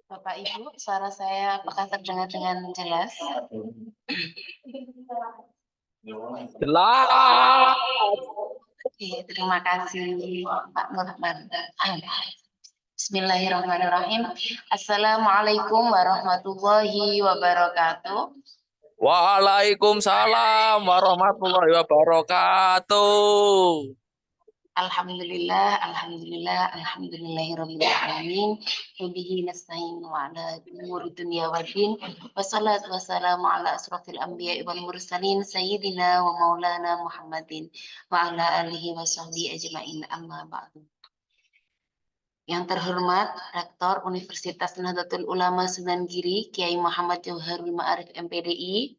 Bapak Ibu, suara saya apakah terdengar dengan jelas? Jelas. Oke, terima kasih Pak Nurman. Bismillahirrahmanirrahim. Assalamualaikum warahmatullahi wabarakatuh. Waalaikumsalam warahmatullahi wabarakatuh. Alhamdulillah, alhamdulillah, alhamdulillahirabbil alamin. Wabihi nasta'in wa ala umuri dunya waddin. Wassalatu wassalamu ala asrofil anbiya'i wal mursalin sayyidina wa maulana Muhammadin wa ala alihi wa sahbihi ajma'in, amma ba'du. Yang terhormat Rektor Universitas Nahdlatul Ulama Sunan Giri, Kiai Muhammad Jauharul Ma'arif MPDI,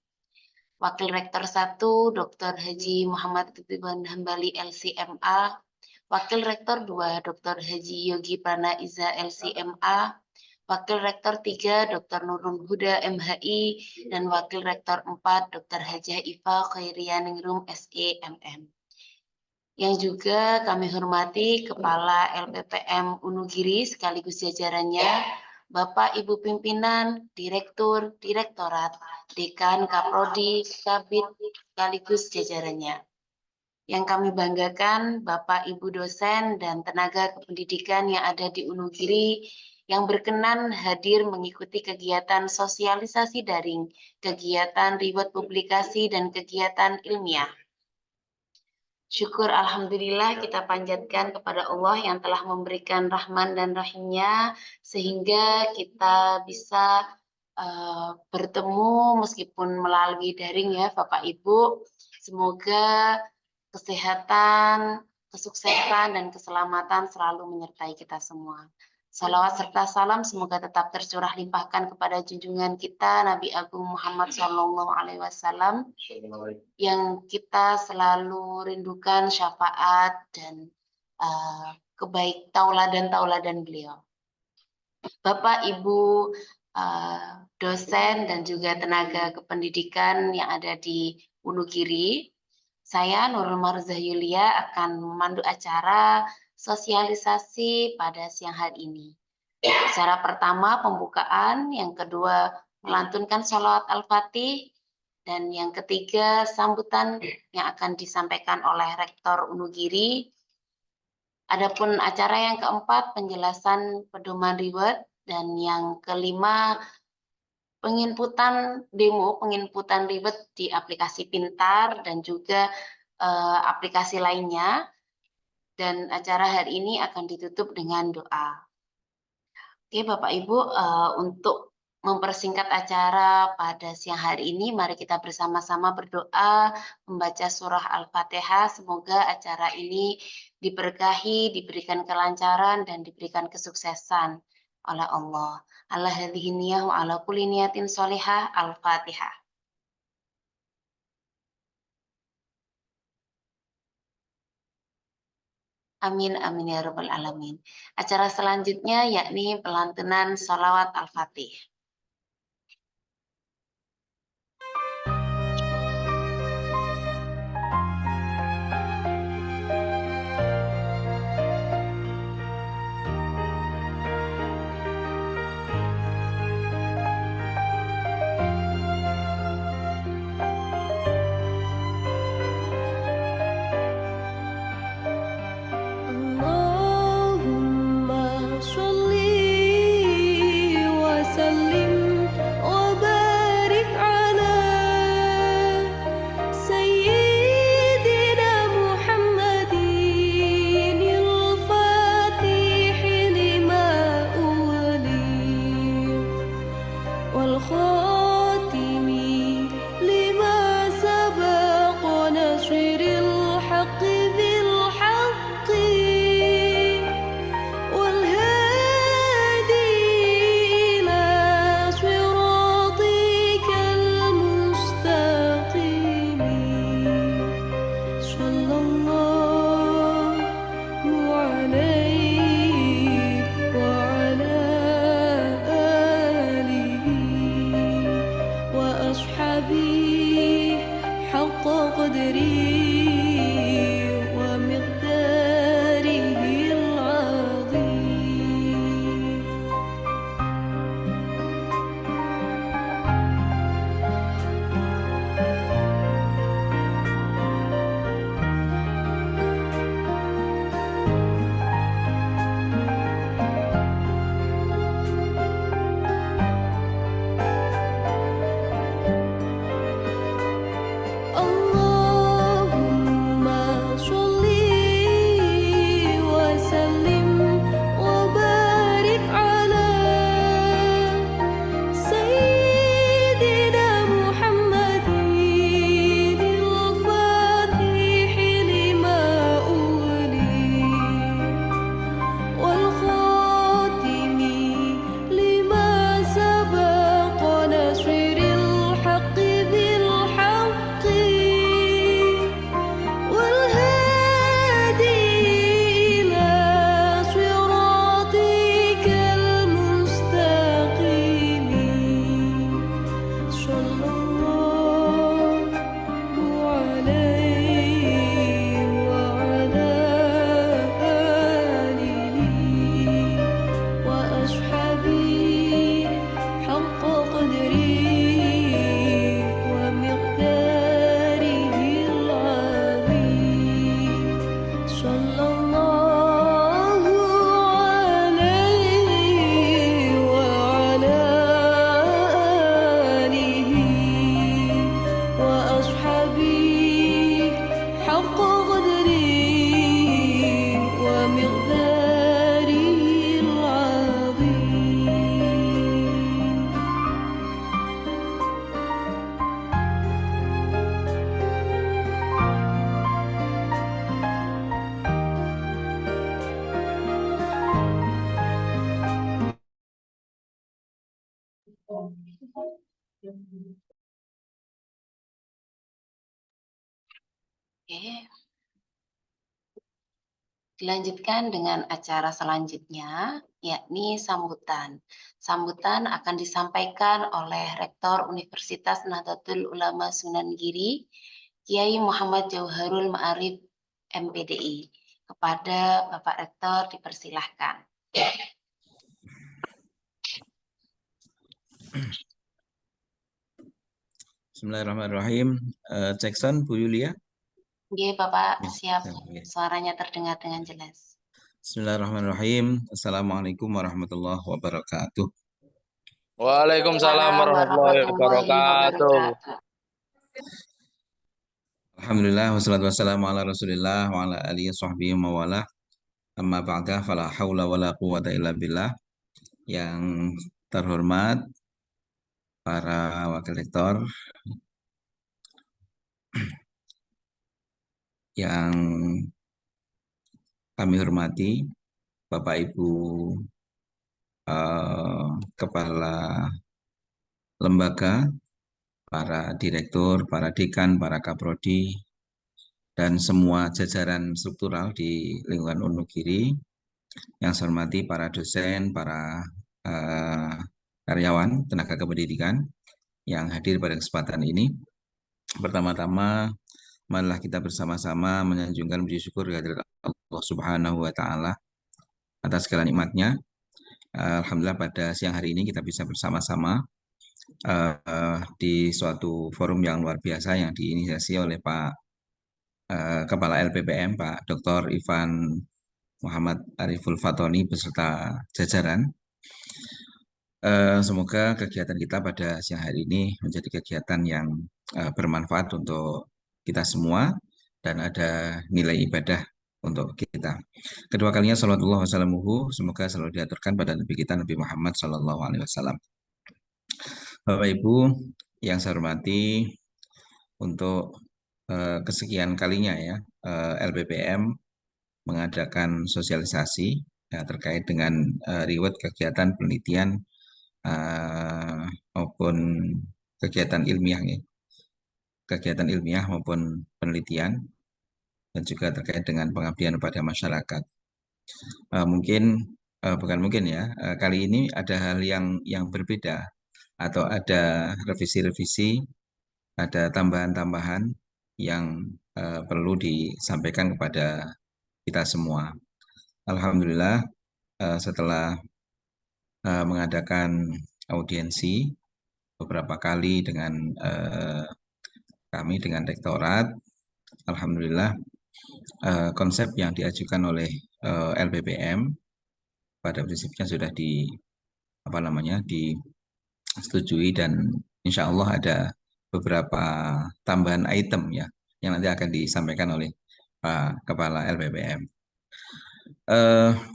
Wakil Rektor 1 Dr. Haji Muhammad Ridwan Hambali LCMA, Wakil Rektor 2 Dr. Haji Yogi Prana Iza LCMA, Wakil Rektor 3 Dr. Nurul Huda MHI, dan Wakil Rektor 4 Dr. Hajah Ifa Khairianingrum SEMM. Yang juga kami hormati Kepala LPPM Unugiri sekaligus jajarannya, Bapak Ibu Pimpinan, Direktur, Direktorat, Dekan, Kaprodi, Kabid, sekaligus jajarannya. Yang kami banggakan Bapak Ibu dosen dan tenaga kependidikan yang ada di Unugiri yang berkenan hadir mengikuti kegiatan sosialisasi daring, kegiatan riwayat publikasi dan kegiatan ilmiah. Syukur alhamdulillah kita panjatkan kepada Allah yang telah memberikan rahman dan rahimnya sehingga kita bisa bertemu meskipun melalui daring ya Bapak Ibu. Semoga kesehatan, kesuksesan, dan keselamatan selalu menyertai kita semua. Salawat serta salam semoga tetap tercurah limpahkan kepada junjungan kita Nabi Agung Muhammad SAW yang kita selalu rindukan syafaat dan tauladan beliau. Bapak, Ibu, dosen dan juga tenaga kependidikan yang ada di Wonogiri, saya Nurul Marzah Yulia akan memandu acara sosialisasi pada siang hari ini. Acara pertama pembukaan, yang kedua melantunkan sholawat Al-Fatih, dan yang ketiga sambutan yang akan disampaikan oleh Rektor Unugiri. Adapun acara yang keempat penjelasan pedoman riwayat, dan yang kelima penginputan riwayat di aplikasi Pintar dan juga aplikasi lainnya. Dan acara hari ini akan ditutup dengan doa. Oke Bapak Ibu, untuk mempersingkat acara pada siang hari ini, mari kita bersama-sama berdoa membaca surah Al-Fatihah. Semoga acara ini diberkahi, diberikan kelancaran, dan diberikan kesuksesan oleh Allah. Ala hadhihi niyah wa ala kulli niyatin sholihah. Al-Fatihah. Amin, amin ya rabbal alamin. Acara selanjutnya yakni pelantunan sholawat Al-Fatih. Oke. Dilanjutkan dengan acara selanjutnya, yakni sambutan. Sambutan akan disampaikan oleh Rektor Universitas Nahdlatul Ulama Sunan Giri, Kiai Muhammad Jauharul Ma'arif, MPDI. Kepada Bapak Rektor dipersilahkan. Bismillahirrahmanirrahim. Cek sound Bu Yulia. Oke, Bapak Ya, siap. oke. Suaranya terdengar dengan jelas. Bismillahirrahmanirrahim. Assalamualaikum warahmatullahi wabarakatuh. Waalaikumsalam warahmatullahi wabarakatuh. Alhamdulillah wassalatu wassalamu ala Rasulillah wa ala alihi sahbihi mawala. Amma ba'da fala haula wala quwata illa billah. Yang terhormat para wakil rektor, yang kami hormati Bapak Ibu kepala lembaga, para direktur, para dekan, para kaprodi, dan semua jajaran struktural di lingkungan Wonogiri. Yang saya hormati para dosen, para karyawan, tenaga kependidikan yang hadir pada kesempatan ini. Pertama-tama, marilah kita bersama-sama menyanjungkan puji syukur kehadirat Allah Subhanahu wa Ta'ala atas segala nikmatnya. Alhamdulillah pada siang hari ini kita bisa bersama-sama di suatu forum yang luar biasa yang diinisiasi oleh Pak Kepala LPPM, Pak Dr. Ivan Muhammad Ariful Fatoni beserta jajaran. Semoga kegiatan kita pada siang hari ini menjadi kegiatan yang bermanfaat untuk kita semua dan ada nilai ibadah untuk kita. Kedua kalinya salawatullah wassalamuhu, semoga selalu diaturkan pada Nabi kita Nabi Muhammad SAW. Bapak Ibu yang saya hormati, untuk kesekian kalinya ya LPPM mengadakan sosialisasi terkait dengan reward kegiatan penelitian maupun kegiatan ilmiah ya. Kegiatan ilmiah maupun penelitian dan juga terkait dengan pengabdian pada masyarakat. Bukan mungkin ya, kali ini ada hal yang berbeda atau ada revisi-revisi, ada tambahan-tambahan yang perlu disampaikan kepada kita semua. Alhamdulillah setelah mengadakan audiensi beberapa kali dengan kami dengan rektorat, alhamdulillah konsep yang diajukan oleh LPPM pada prinsipnya sudah disetujui dan insya Allah ada beberapa tambahan item ya yang nanti akan disampaikan oleh Pak Kepala LPPM.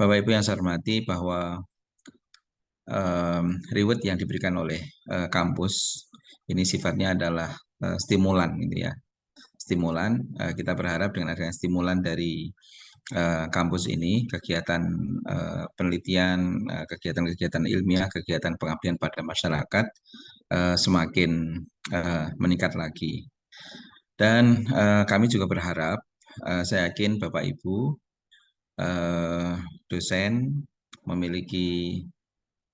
Bapak Ibu yang saya hormati, bahwa reward yang diberikan oleh kampus ini sifatnya adalah stimulan gitu ya. Stimulan, kita berharap dengan adanya stimulan dari kampus ini, kegiatan penelitian, kegiatan-kegiatan ilmiah, kegiatan pengabdian pada masyarakat semakin meningkat lagi. Dan kami juga berharap, saya yakin Bapak Ibu dosen memiliki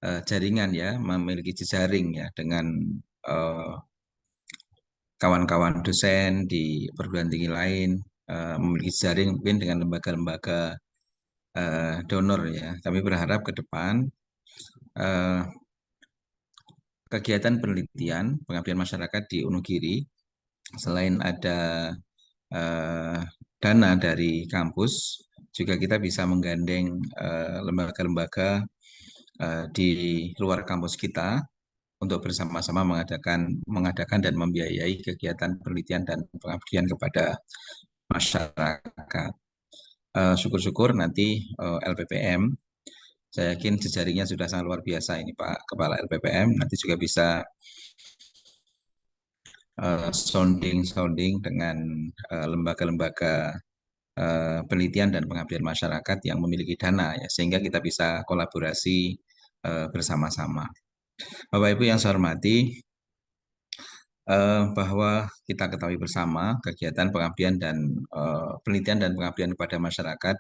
jaringan ya, memiliki jejaring ya dengan kawan-kawan dosen di perguruan tinggi lain, memiliki jaring mungkin dengan lembaga-lembaga donor ya. Kami berharap ke depan kegiatan penelitian pengabdian masyarakat di Wonogiri selain ada dana dari kampus, juga kita bisa menggandeng lembaga-lembaga di luar kampus kita untuk bersama-sama mengadakan dan membiayai kegiatan penelitian dan pengabdian kepada masyarakat. Syukur-syukur nanti LPPM, saya yakin jejaringnya sudah sangat luar biasa ini Pak Kepala LPPM, nanti juga bisa sounding dengan lembaga-lembaga penelitian dan pengabdian masyarakat yang memiliki dana ya, sehingga kita bisa kolaborasi bersama-sama. Bapak Ibu yang saya hormati, bahwa kita ketahui bersama kegiatan pengabdian dan penelitian dan pengabdian kepada masyarakat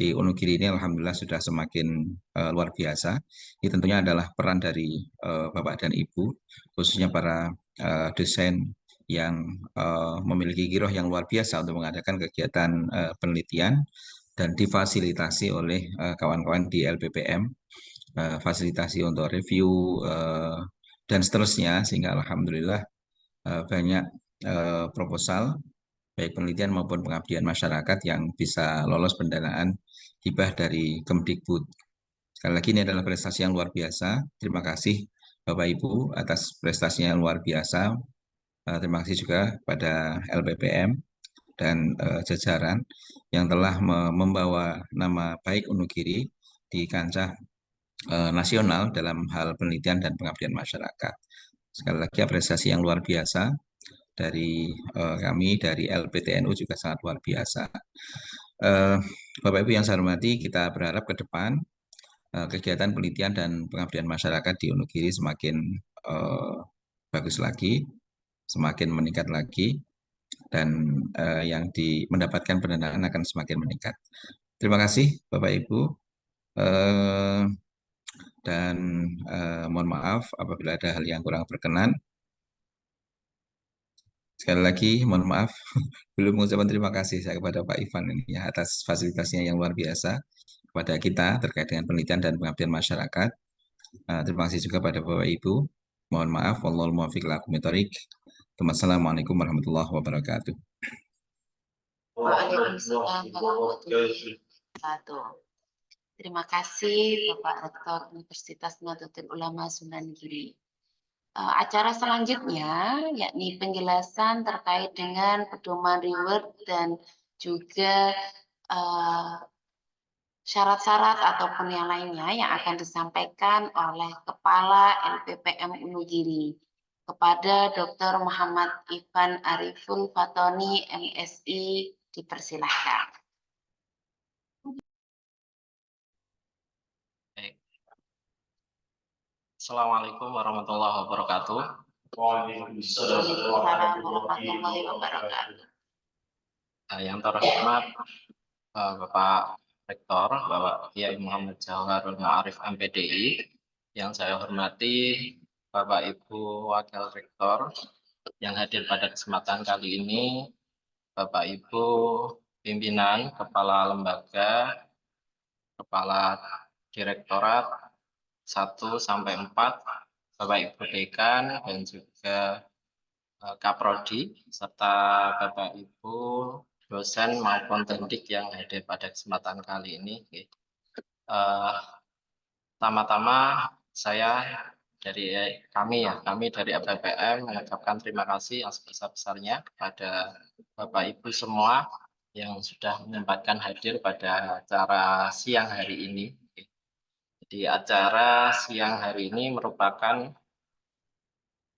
di Wonogiri ini alhamdulillah sudah semakin luar biasa. Ini tentunya adalah peran dari Bapak dan Ibu, khususnya para dosen yang memiliki giroh yang luar biasa untuk mengadakan kegiatan penelitian dan difasilitasi oleh kawan-kawan di LPPM, fasilitasi untuk review dan seterusnya, sehingga alhamdulillah banyak proposal baik penelitian maupun pengabdian masyarakat yang bisa lolos pendanaan hibah dari Kemdikbud. Sekali lagi ini adalah prestasi yang luar biasa. Terima kasih Bapak Ibu atas prestasinya yang luar biasa. Terima kasih juga pada LPPM dan jajaran yang telah membawa nama baik Wonogiri di kancah nasional dalam hal penelitian dan pengabdian masyarakat. Sekali lagi apresiasi yang luar biasa dari kami dari LPTNU juga sangat luar biasa. Bapak Ibu yang saya hormati, kita berharap ke depan kegiatan penelitian dan pengabdian masyarakat di Wonogiri semakin bagus lagi, semakin meningkat lagi, dan yang mendapatkan pendanaan akan semakin meningkat. Terima kasih Bapak Ibu, dan mohon maaf apabila ada hal yang kurang berkenan. Sekali lagi, mohon maaf, belum mengucapkan terima kasih saya kepada Pak Ivan ini ya, atas fasilitasnya yang luar biasa kepada kita terkait dengan penelitian dan pengabdian masyarakat. Terima kasih juga pada Bapak Ibu. Mohon maaf, wallahul muwaffiq ila aqwamit thoriq. Wassalamualaikum warahmatullahi wabarakatuh. Waalaikumsalam warahmatullahi wabarakatuh. Terima kasih Bapak Rektor Universitas Nahdlatul Ulama Sunan Giri. Acara selanjutnya yakni penjelasan terkait dengan pedoman reward dan juga syarat-syarat ataupun yang lainnya yang akan disampaikan oleh Kepala LPPM Wonogiri kepada Dr. Muhammad Ivan Ariful Fatoni MSI, dipersilahkan. Assalamualaikum warahmatullahi wabarakatuh. Waalaikumsalam warahmatullahi wabarakatuh. Yang terhormat Bapak Rektor, Bapak Kiai Muhammad Jawarul Ma'arif MPDI, yang saya hormati Bapak Ibu Wakil Rektor yang hadir pada kesempatan kali ini, Bapak Ibu pimpinan, kepala lembaga, kepala direktorat 1 sampai 4, Bapak Ibu Dekan dan juga Kaprodi, serta Bapak Ibu dosen maupun pendidik yang hadir pada kesempatan kali ini. Pertama-tama saya dari kami dari LPPM mengucapkan terima kasih yang sebesar-besarnya kepada Bapak Ibu semua yang sudah menyempatkan hadir pada acara siang hari ini. Di acara siang hari ini merupakan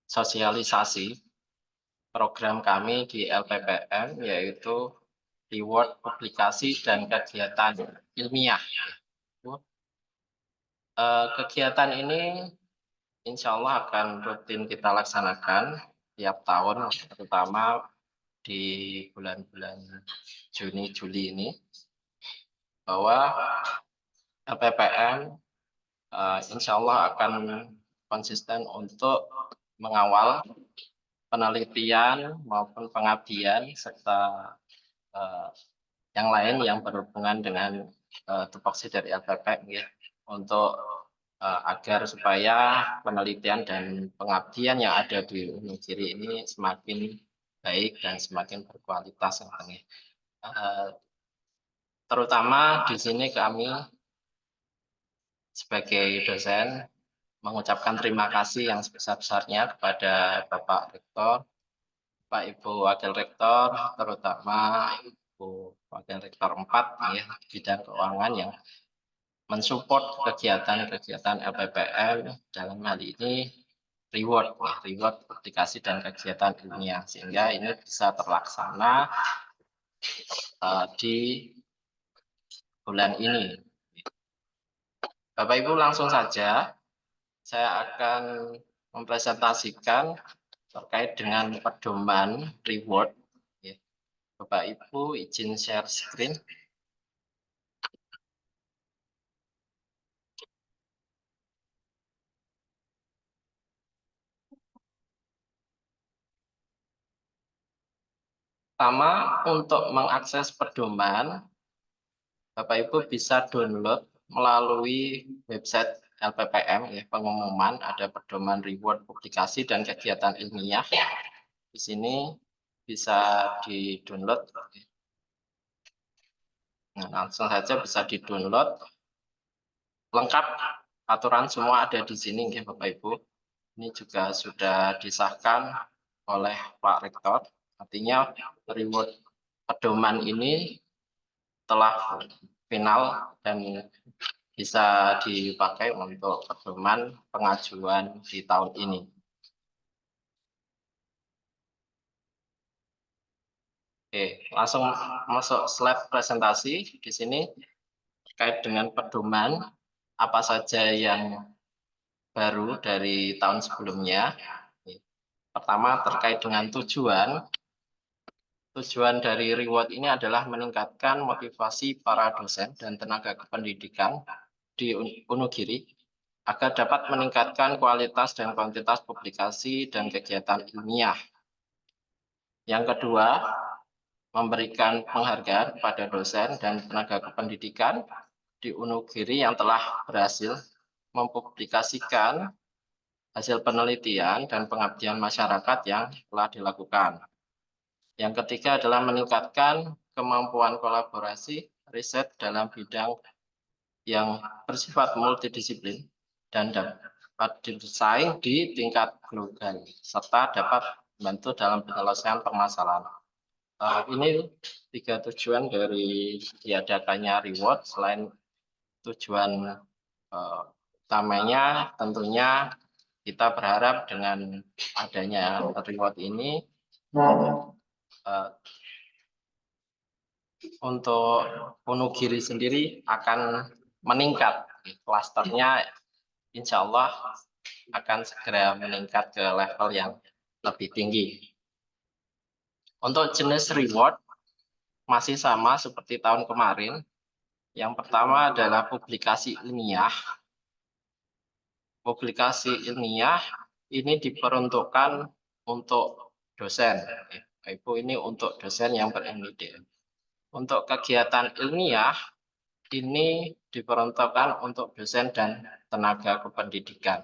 sosialisasi program kami di LPPM, yaitu reward publikasi dan kegiatan ilmiah. Kegiatan ini insya Allah akan rutin kita laksanakan tiap tahun, terutama di bulan-bulan Juni, Juli ini, bahwa LPPM insya Allah akan konsisten untuk mengawal penelitian maupun pengabdian serta yang lain yang berhubungan dengan tupoksi dari LPPM ya, untuk agar supaya penelitian dan pengabdian yang ada di Wonogiri ini semakin baik dan semakin berkualitas. Terutama di sini kami sebagai dosen mengucapkan terima kasih yang sebesar-besarnya kepada Bapak Rektor, Pak Ibu Wakil Rektor, terutama Ibu Wakil Rektor 4 ya, bidang keuangan yang mensupport kegiatan-kegiatan LPPM dalam hal ini reward publikasi dan kegiatan ilmiah, sehingga ini bisa terlaksana di bulan ini. Bapak Ibu langsung saja saya akan mempresentasikan terkait dengan pedoman reward. Ya. Bapak Ibu izin share screen. Pertama, untuk mengakses pedoman, Bapak Ibu bisa download melalui website LPPM, ya, pengumuman ada pedoman reward publikasi dan kegiatan ilmiah. Di sini bisa di-download. Nah, langsung saja bisa di-download. Lengkap, aturan semua ada di sini, ya, Bapak Ibu. Ini juga sudah disahkan oleh Pak Rektor. Artinya reward pedoman ini telah final dan bisa dipakai untuk pedoman pengajuan di tahun ini. Oke, langsung masuk slide presentasi. Di sini terkait dengan pedoman, apa saja yang baru dari tahun sebelumnya. Pertama, terkait dengan tujuan. Tujuan dari reward ini adalah meningkatkan motivasi para dosen dan tenaga kependidikan di Wonogiri agar dapat meningkatkan kualitas dan kuantitas publikasi dan kegiatan ilmiah. Yang kedua, memberikan penghargaan kepada dosen dan tenaga kependidikan di Wonogiri yang telah berhasil mempublikasikan hasil penelitian dan pengabdian masyarakat yang telah dilakukan. Yang ketiga adalah meningkatkan kemampuan kolaborasi riset dalam bidang yang bersifat multidisiplin dan dapat disaing di tingkat global, serta dapat membantu dalam penyelesaian permasalahan. Ini 3 tujuan dari diadakannya reward. Selain tujuan utamanya, tentunya kita berharap dengan adanya reward ini untuk Wonogiri sendiri akan meningkat. Klasternya insya Allah akan segera meningkat ke level yang lebih tinggi. Untuk jenis reward masih sama seperti tahun kemarin. Yang pertama adalah publikasi ilmiah. Publikasi ilmiah ini diperuntukkan untuk dosen. Ibu, ini untuk dosen yang ber-NIDN. Untuk kegiatan ilmiah ini diperuntukkan untuk dosen dan tenaga kependidikan.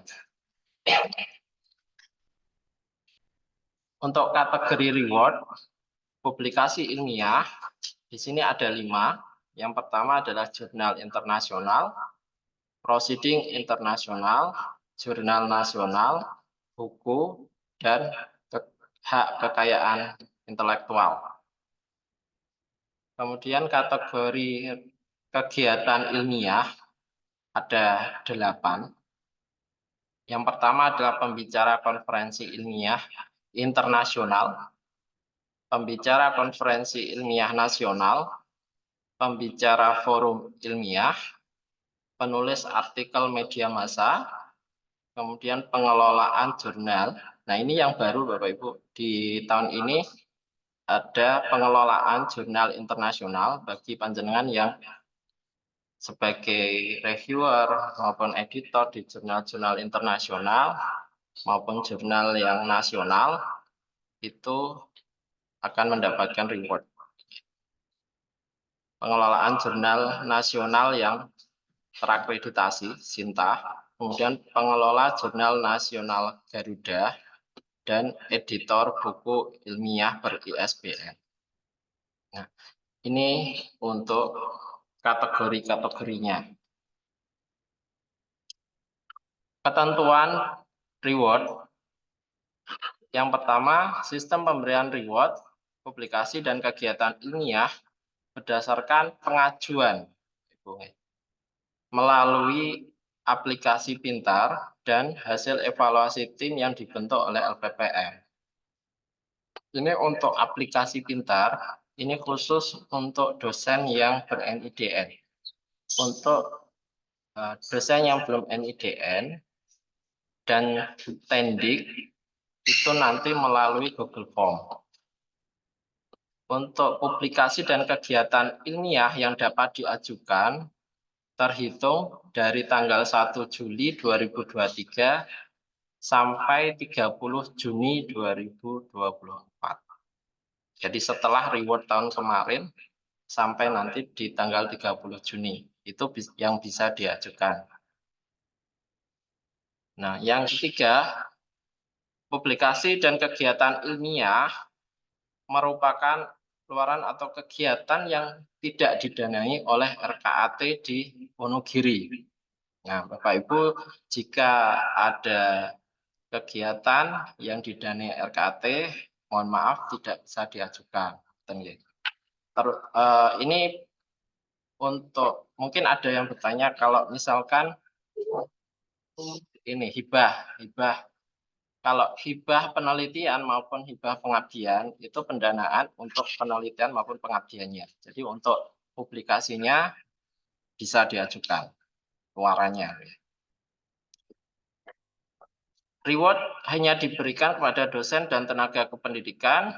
Untuk kategori reward, publikasi ilmiah, di sini ada 5. Yang pertama adalah jurnal internasional, proceeding internasional, jurnal nasional, buku, dan hak kekayaan intelektual. Kemudian kategori kegiatan ilmiah ada 8. Yang pertama adalah pembicara konferensi ilmiah internasional, pembicara konferensi ilmiah nasional, pembicara forum ilmiah, penulis artikel media massa, kemudian pengelolaan jurnal. Nah, ini yang baru Bapak Ibu, di tahun ini ada pengelolaan jurnal internasional bagi panjenengan yang sebagai reviewer maupun editor di jurnal-jurnal internasional maupun jurnal yang nasional, itu akan mendapatkan reward. Pengelolaan jurnal nasional yang terakreditasi, SINTA, kemudian pengelola jurnal nasional Garuda, dan editor buku ilmiah ber-ISBN. Nah, ini untuk kategori-kategorinya. Ketentuan reward. Yang pertama, sistem pemberian reward, publikasi dan kegiatan ilmiah berdasarkan pengajuan melalui aplikasi pintar dan hasil evaluasi tim yang dibentuk oleh LPPM. Ini untuk aplikasi pintar, ini khusus untuk dosen yang ber-NIDN. Untuk dosen yang belum NIDN dan tendik, itu nanti melalui Google Form. Untuk publikasi dan kegiatan ilmiah yang dapat diajukan terhitung dari tanggal 1 Juli 2023 sampai 30 Juni 2024. Jadi setelah reward tahun kemarin sampai nanti di tanggal 30 Juni itu yang bisa diajukan. Nah, yang ketiga, publikasi dan kegiatan ilmiah merupakan keluaran atau kegiatan yang tidak didanai oleh RKAT di Wonogiri. Nah, Bapak Ibu, jika ada kegiatan yang didanai RKAT, mohon maaf tidak bisa diajukan. Ini untuk mungkin ada yang bertanya kalau misalkan ini hibah. Kalau hibah penelitian maupun hibah pengabdian itu pendanaan untuk penelitian maupun pengabdiannya. Jadi untuk publikasinya bisa diajukan keluarannya. Reward hanya diberikan kepada dosen dan tenaga kependidikan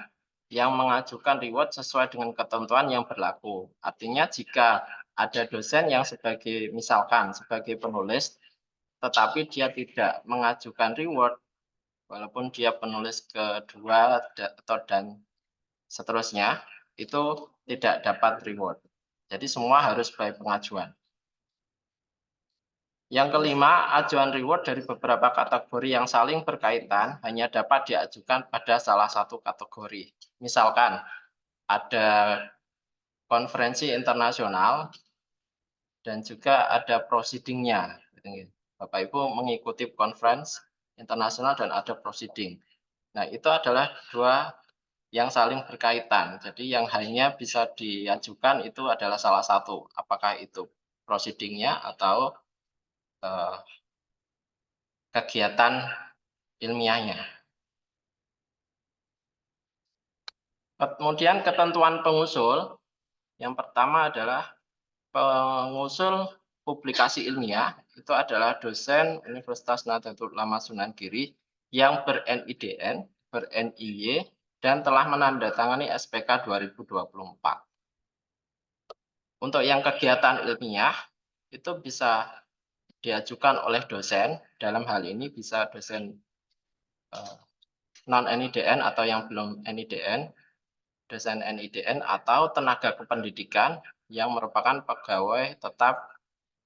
yang mengajukan reward sesuai dengan ketentuan yang berlaku. Artinya jika ada dosen yang misalkan sebagai penulis, tetapi dia tidak mengajukan reward, walaupun dia penulis kedua dan seterusnya, itu tidak dapat reward. Jadi semua harus by pengajuan. Yang kelima, ajuan reward dari beberapa kategori yang saling berkaitan hanya dapat diajukan pada salah satu kategori. Misalkan ada konferensi internasional dan juga ada proceedingnya. Bapak Ibu mengikuti conference internasional dan ada proceeding. Nah, itu adalah dua yang saling berkaitan. Jadi yang hanya bisa diajukan itu adalah salah satu. Apakah itu proceedingnya atau kegiatan ilmiahnya. Kemudian ketentuan pengusul. Yang pertama adalah pengusul publikasi ilmiah itu adalah dosen Universitas Nahdlatul Ulama Sunan Giri yang ber-NIDN, ber-NIY, dan telah menandatangani SPK 2024. Untuk yang kegiatan ilmiah itu bisa diajukan oleh dosen, dalam hal ini bisa dosen non-NIDN atau yang belum NIDN, dosen NIDN atau tenaga kependidikan yang merupakan pegawai tetap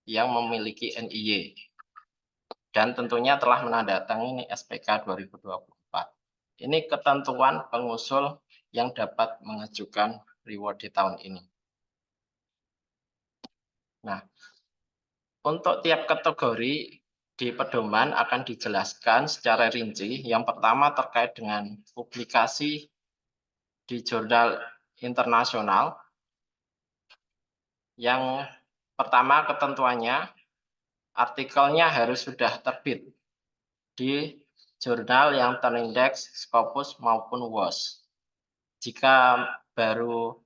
yang memiliki NIY dan tentunya telah menandatangani SPK 2024. Ini ketentuan pengusul yang dapat mengajukan reward di tahun ini. Nah, untuk tiap kategori di pedoman akan dijelaskan secara rinci. Yang pertama terkait dengan publikasi di jurnal internasional. Yang pertama ketentuannya, artikelnya harus sudah terbit di jurnal yang terindeks Scopus maupun WOS. Jika baru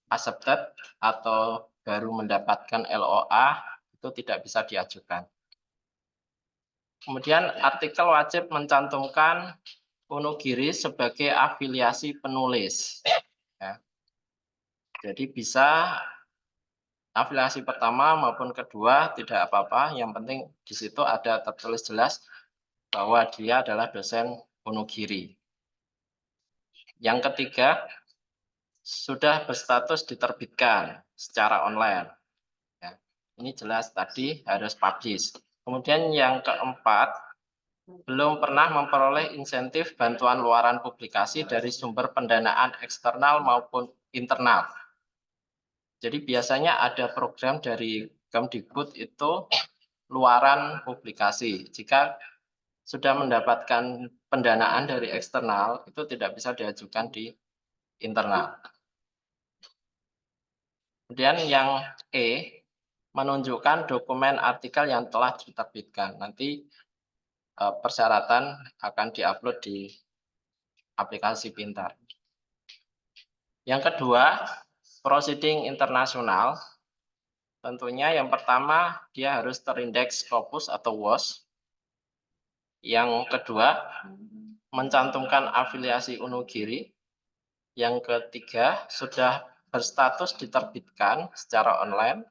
accepted atau baru mendapatkan LOA, itu tidak bisa diajukan. Kemudian artikel wajib mencantumkan Wonogiri sebagai afiliasi penulis. Ya. Jadi bisa afiliasi pertama maupun kedua tidak apa-apa, yang penting di situ ada tertulis jelas bahwa dia adalah dosen Wonogiri. Yang ketiga, sudah berstatus diterbitkan secara online. Ya, ini jelas tadi harus publish. Kemudian yang keempat, belum pernah memperoleh insentif bantuan luaran publikasi dari sumber pendanaan eksternal maupun internal. Jadi biasanya ada program dari Kemdikbud itu luaran publikasi. Jika sudah mendapatkan pendanaan dari eksternal, itu tidak bisa diajukan di internal. Kemudian yang E, menunjukkan dokumen artikel yang telah diterbitkan. Nanti persyaratan akan diupload di aplikasi pintar. Yang kedua, proceeding internasional. Tentunya yang pertama, dia harus terindeks Scopus atau WOS. Yang kedua, mencantumkan afiliasi Unugiri. Yang ketiga, sudah berstatus diterbitkan secara online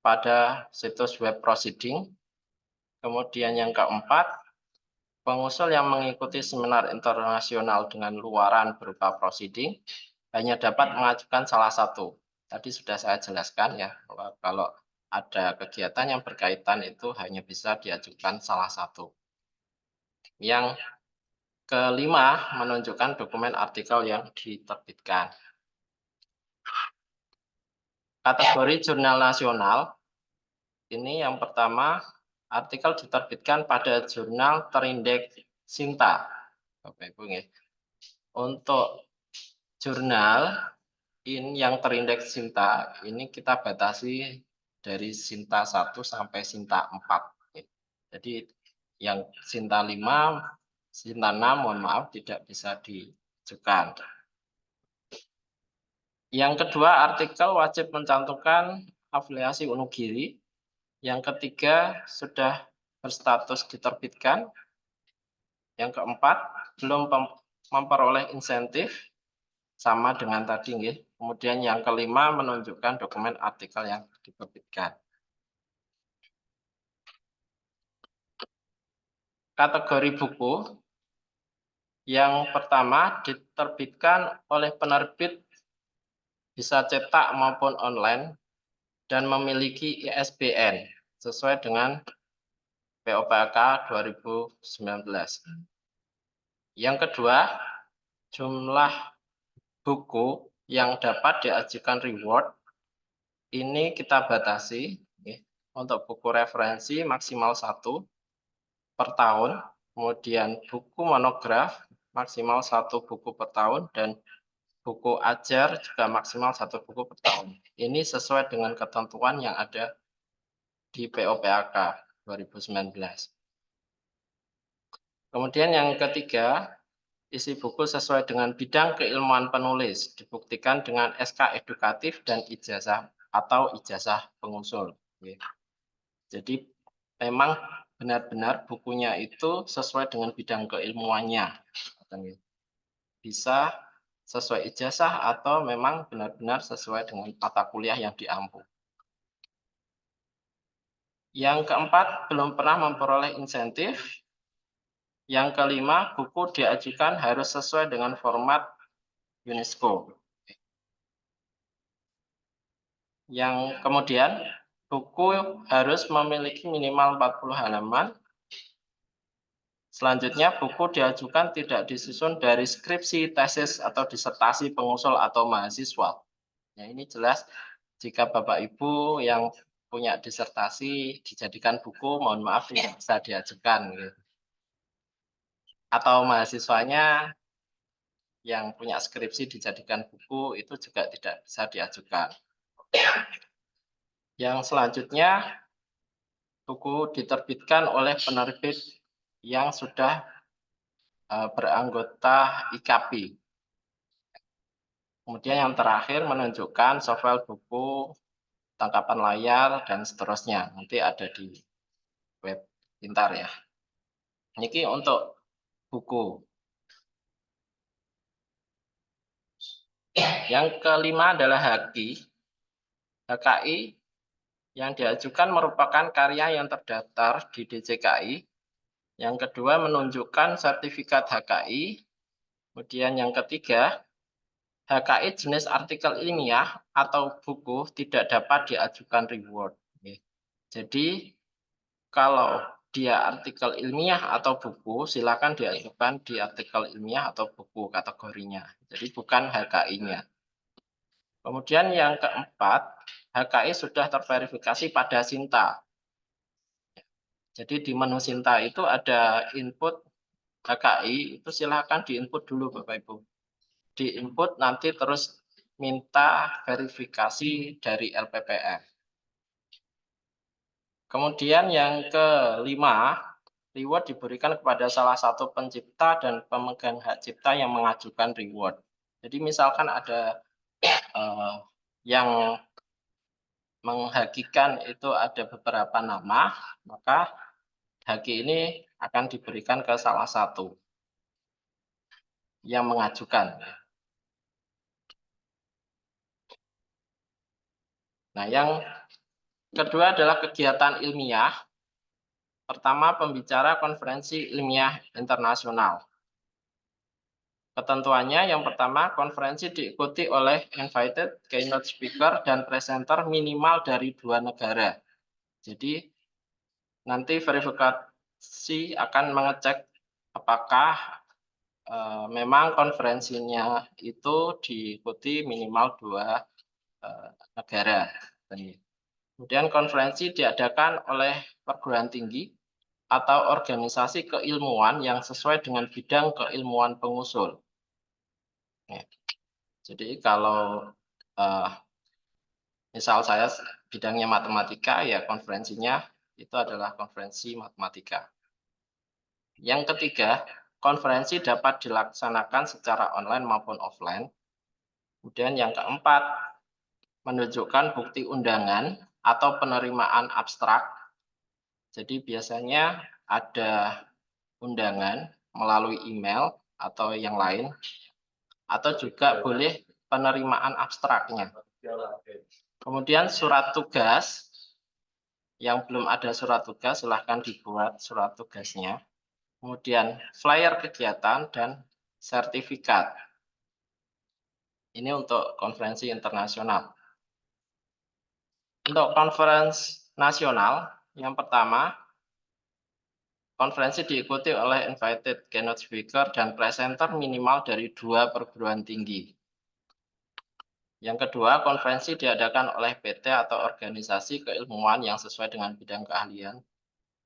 pada situs web proceeding. Kemudian yang keempat, pengusul yang mengikuti seminar internasional dengan luaran berupa proceeding hanya dapat mengajukan salah satu. Tadi sudah saya jelaskan ya, bahwa kalau ada kegiatan yang berkaitan itu hanya bisa diajukan salah satu. Yang kelima, menunjukkan dokumen artikel yang diterbitkan. Kategori jurnal nasional, ini yang pertama, artikel diterbitkan pada jurnal terindeks Sinta. Bapak Ibu, untuk jurnal ini yang terindeks Sinta, ini kita batasi dari Sinta 1 sampai Sinta 4. Jadi yang Sinta 5, Sinta 6, mohon maaf, tidak bisa diajukan. Yang kedua, artikel wajib mencantumkan afiliasi Unugiri. Yang ketiga, sudah berstatus diterbitkan. Yang keempat, belum memperoleh insentif, sama dengan tadi. Kemudian yang kelima, menunjukkan dokumen artikel yang diterbitkan. Kategori buku, yang pertama diterbitkan oleh penerbit bisa cetak maupun online dan memiliki ISBN sesuai dengan POPK 2019. Yang kedua, jumlah buku yang dapat diajukan reward ini kita batasi. Untuk buku referensi maksimal 1 per tahun, kemudian buku monograf maksimal 1 buku per tahun, dan buku ajar juga maksimal 1 buku per tahun. Ini sesuai dengan ketentuan yang ada di POPK 2019. Kemudian yang ketiga, isi buku sesuai dengan bidang keilmuan penulis, dibuktikan dengan SK edukatif dan ijazah atau ijazah pengusul. Jadi memang benar-benar bukunya itu sesuai dengan bidang keilmuannya. Bisa sesuai ijazah atau memang benar-benar sesuai dengan mata kuliah yang diampu. Yang keempat, belum pernah memperoleh insentif. Yang kelima, buku diajukan harus sesuai dengan format UNESCO. Yang kemudian, buku harus memiliki minimal 40 halaman. Selanjutnya, buku diajukan tidak disusun dari skripsi, tesis, atau disertasi pengusul atau mahasiswa. Ya, ini jelas jika Bapak Ibu yang punya disertasi dijadikan buku, mohon maaf tidak bisa diajukan. Atau mahasiswanya yang punya skripsi dijadikan buku, itu juga tidak bisa diajukan. Yang selanjutnya, buku diterbitkan oleh penerbit yang sudah beranggota IKAPI. Kemudian yang terakhir menunjukkan softfile buku, tangkapan layar, dan seterusnya. Nanti ada di web pintar ya. Ini untuk buku. Yang kelima adalah HKI. HKI yang diajukan merupakan karya yang terdaftar di DJKI. Yang kedua, menunjukkan sertifikat HKI. Kemudian yang ketiga, HKI jenis artikel ilmiah atau buku tidak dapat diajukan reward. Jadi, kalau dia artikel ilmiah atau buku, silakan diajukan di artikel ilmiah atau buku kategorinya. Jadi bukan HKI-nya. Kemudian yang keempat, HKI sudah terverifikasi pada Sinta. Jadi di menu Sinta itu ada input HKI, itu silakan diinput dulu Bapak Ibu. Diinput nanti terus minta verifikasi dari LPPF. Kemudian yang kelima, reward diberikan kepada salah satu pencipta dan pemegang hak cipta yang mengajukan reward. Jadi misalkan ada yang menghakikan itu ada beberapa nama, maka haki ini akan diberikan ke salah satu. yang mengajukan. Nah, yang kedua adalah kegiatan ilmiah. Pertama, pembicara konferensi ilmiah internasional. Ketentuannya yang pertama, konferensi diikuti oleh invited keynote speaker dan presenter minimal dari 2 negara. Jadi nanti verifikasi akan mengecek apakah memang konferensinya itu diikuti minimal 2 negara. Kemudian konferensi diadakan oleh perguruan tinggi atau organisasi keilmuan yang sesuai dengan bidang keilmuan pengusul. Jadi kalau misal saya bidangnya matematika, ya konferensinya itu adalah konferensi matematika. Yang ketiga, konferensi dapat dilaksanakan secara online maupun offline. Kemudian yang keempat, menunjukkan bukti undangan atau penerimaan abstrak. Jadi biasanya ada undangan melalui email atau yang lain, atau juga boleh penerimaan abstraknya. Kemudian surat tugas, yang belum ada surat tugas silahkan dibuat surat tugasnya. Kemudian flyer kegiatan dan sertifikat. Ini untuk konferensi internasional. Untuk konferensi nasional, yang pertama, konferensi diikuti oleh invited keynote speaker dan presenter minimal dari 2 perguruan tinggi. Yang kedua, konferensi diadakan oleh PT atau organisasi keilmuan yang sesuai dengan bidang keahlian.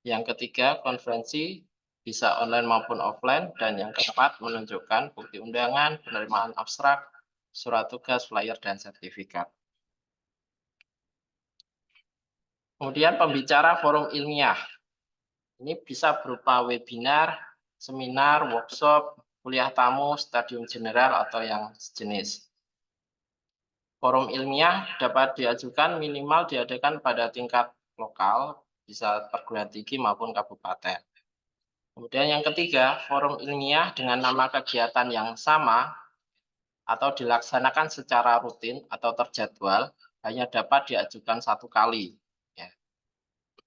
Yang ketiga, konferensi bisa online maupun offline. Dan yang keempat, menunjukkan bukti undangan, penerimaan abstrak, surat tugas, flyer, dan sertifikat. Kemudian pembicara forum ilmiah. Ini bisa berupa webinar, seminar, workshop, kuliah tamu, stadium general, atau yang sejenis. Forum ilmiah dapat diajukan minimal diadakan pada tingkat lokal, bisa perguruan tinggi maupun kabupaten. Kemudian yang ketiga, forum ilmiah dengan nama kegiatan yang sama atau dilaksanakan secara rutin atau terjadwal hanya dapat diajukan 1 kali.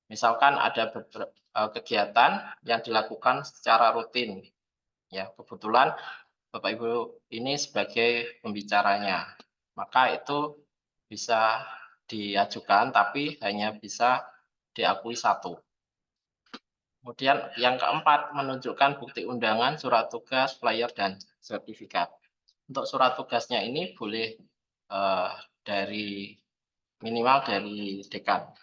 Misalkan ada kegiatan yang dilakukan secara rutin. Ya, kebetulan Bapak Ibu ini sebagai pembicaranya. Maka itu bisa diajukan tapi hanya bisa diakui 1. Kemudian yang keempat, menunjukkan bukti undangan, surat tugas, flyer, dan sertifikat. Untuk surat tugasnya ini boleh minimal dari dekan.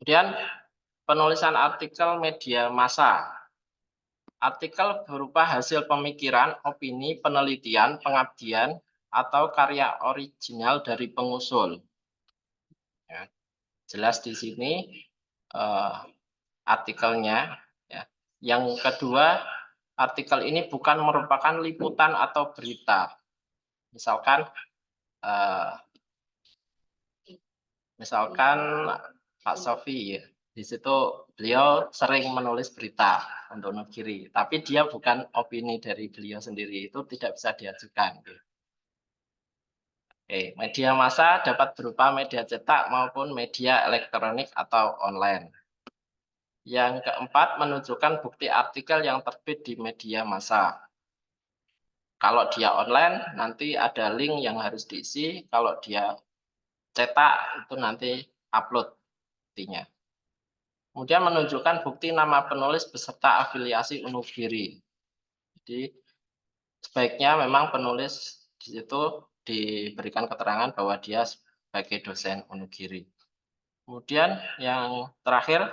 Kemudian penulisan artikel media massa. Artikel berupa hasil pemikiran, opini, penelitian, pengabdian, atau karya original dari pengusul. Ya, jelas di sini artikelnya. Ya. Yang kedua, artikel ini bukan merupakan liputan atau berita. Misalkan Pak Sofi, ya, di situ beliau sering menulis berita untuk Nugiri, tapi dia bukan opini dari beliau sendiri, itu tidak bisa diajukan. Oke, media massa dapat berupa media cetak maupun media elektronik atau online. Yang keempat, menunjukkan bukti artikel yang terbit di media massa. Kalau dia online, nanti ada link yang harus diisi. Kalau dia cetak, itu nanti upload buktinya. Kemudian menunjukkan bukti nama penulis beserta afiliasi Unugiri. Jadi sebaiknya memang penulis di situ diberikan keterangan bahwa dia sebagai dosen Unugiri. Kemudian yang terakhir,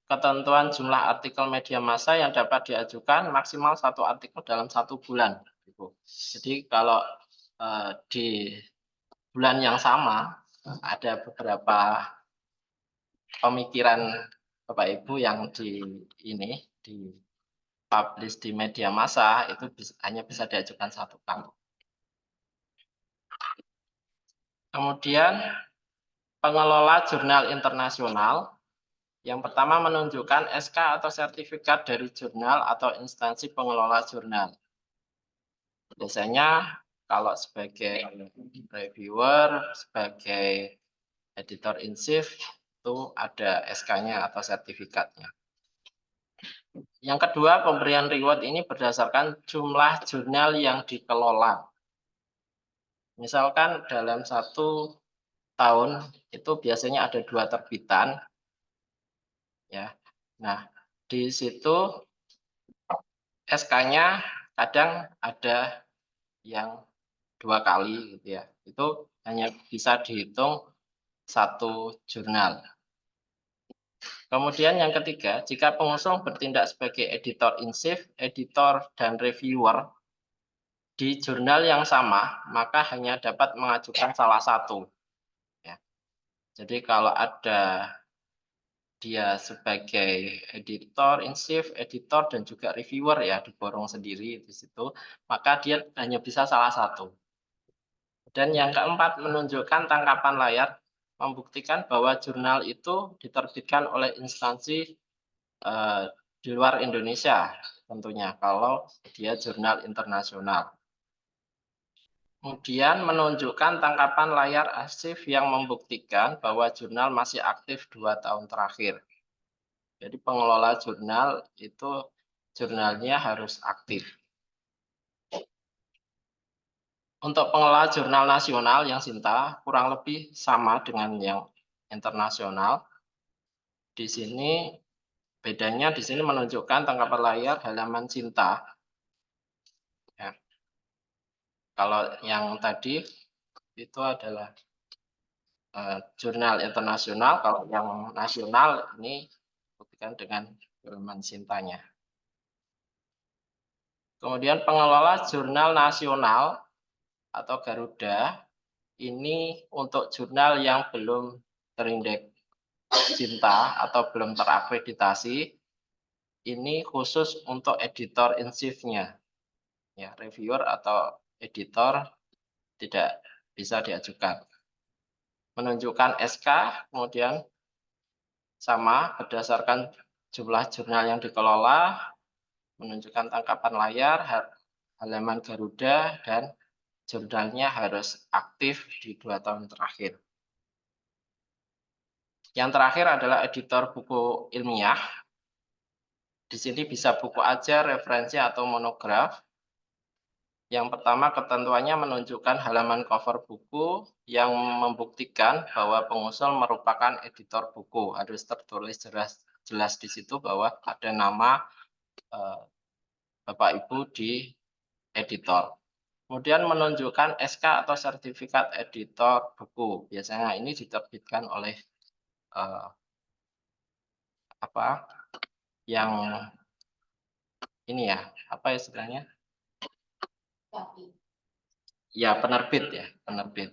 ketentuan jumlah artikel media massa yang dapat diajukan maksimal 1 artikel dalam 1 bulan. Jadi kalau di bulan yang sama ada beberapa pemikiran Bapak Ibu yang dipublish di media massa, itu hanya bisa diajukan 1 kali. Kemudian pengelola jurnal internasional. Yang pertama menunjukkan SK atau sertifikat dari jurnal atau instansi pengelola jurnal. Biasanya kalau sebagai reviewer, sebagai editor in chief itu ada SK-nya atau sertifikatnya. Yang kedua, pemberian reward ini berdasarkan jumlah jurnal yang dikelola. Misalkan dalam 1 tahun itu biasanya ada 2 terbitan, ya. Nah, di situ SK-nya kadang ada yang 2 kali gitu ya. Itu hanya bisa dihitung 1 jurnal. Kemudian yang ketiga, jika pengusung bertindak sebagai editor in chief, editor dan reviewer di jurnal yang sama, maka hanya dapat mengajukan salah satu. Ya. Jadi kalau ada dia sebagai editor in chief, editor dan juga reviewer ya diborong sendiri di situ, maka dia hanya bisa salah satu. Dan yang keempat, menunjukkan tangkapan layar membuktikan bahwa jurnal itu diterbitkan oleh instansi di luar Indonesia tentunya kalau dia jurnal internasional. Kemudian menunjukkan tangkapan layar arsip yang membuktikan bahwa jurnal masih aktif 2 tahun terakhir. Jadi pengelola jurnal itu jurnalnya harus aktif. Untuk pengelola jurnal nasional yang Sinta kurang lebih sama dengan yang internasional. Di sini bedanya di sini menunjukkan tangkapan layar halaman Sinta. Ya. Kalau yang tadi itu adalah jurnal internasional, kalau yang nasional ini buktikan dengan halaman Sintanya. Kemudian pengelola jurnal nasional atau Garuda ini untuk jurnal yang belum terindeks Sinta atau belum terakreditasi, ini khusus untuk editor in chief-nya. Ya, reviewer atau editor tidak bisa diajukan. Menunjukkan SK, kemudian sama berdasarkan jumlah jurnal yang dikelola, menunjukkan tangkapan layar, halaman Garuda, dan jurnalnya harus aktif di 2 tahun terakhir. Yang terakhir adalah editor buku ilmiah. Di sini bisa buku ajar, referensi, atau monograf. Yang pertama, ketentuannya menunjukkan halaman cover buku yang membuktikan bahwa pengusul merupakan editor buku. Harus tertulis jelas di situ bahwa ada nama Bapak Ibu di editor. Kemudian menunjukkan SK atau sertifikat editor buku. Biasanya ini diterbitkan oleh yang ini ya, apa istilahnya? Ya, penerbit ya, penerbit.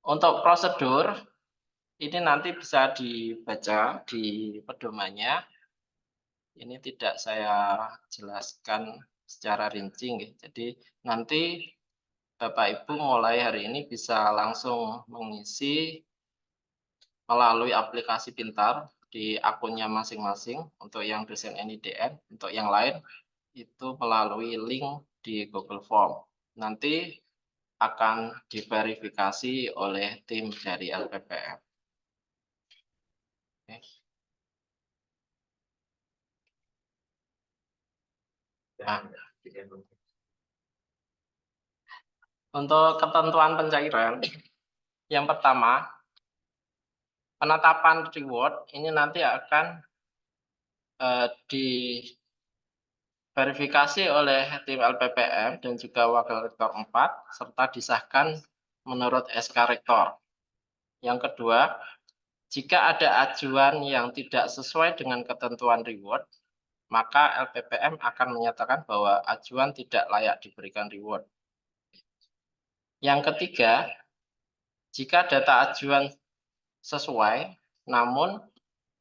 Untuk prosedur, ini nanti bisa dibaca di pedomannya. Ini tidak saya jelaskan secara rinci. Jadi nanti Bapak Ibu mulai hari ini bisa langsung mengisi melalui aplikasi pintar di akunnya masing-masing untuk yang dosen NIDN, untuk yang lain itu melalui link di Google Form. Nanti akan diverifikasi oleh tim dari LPPM. Oke. Nah, untuk ketentuan pencairan, yang pertama, penetapan reward ini nanti akan diverifikasi oleh tim LPPM dan juga Wakil Rektor 4, serta disahkan menurut SK Rektor. Yang kedua, jika ada ajuan yang tidak sesuai dengan ketentuan reward, maka LPPM akan menyatakan bahwa ajuan tidak layak diberikan reward. Yang ketiga, jika data ajuan sesuai, namun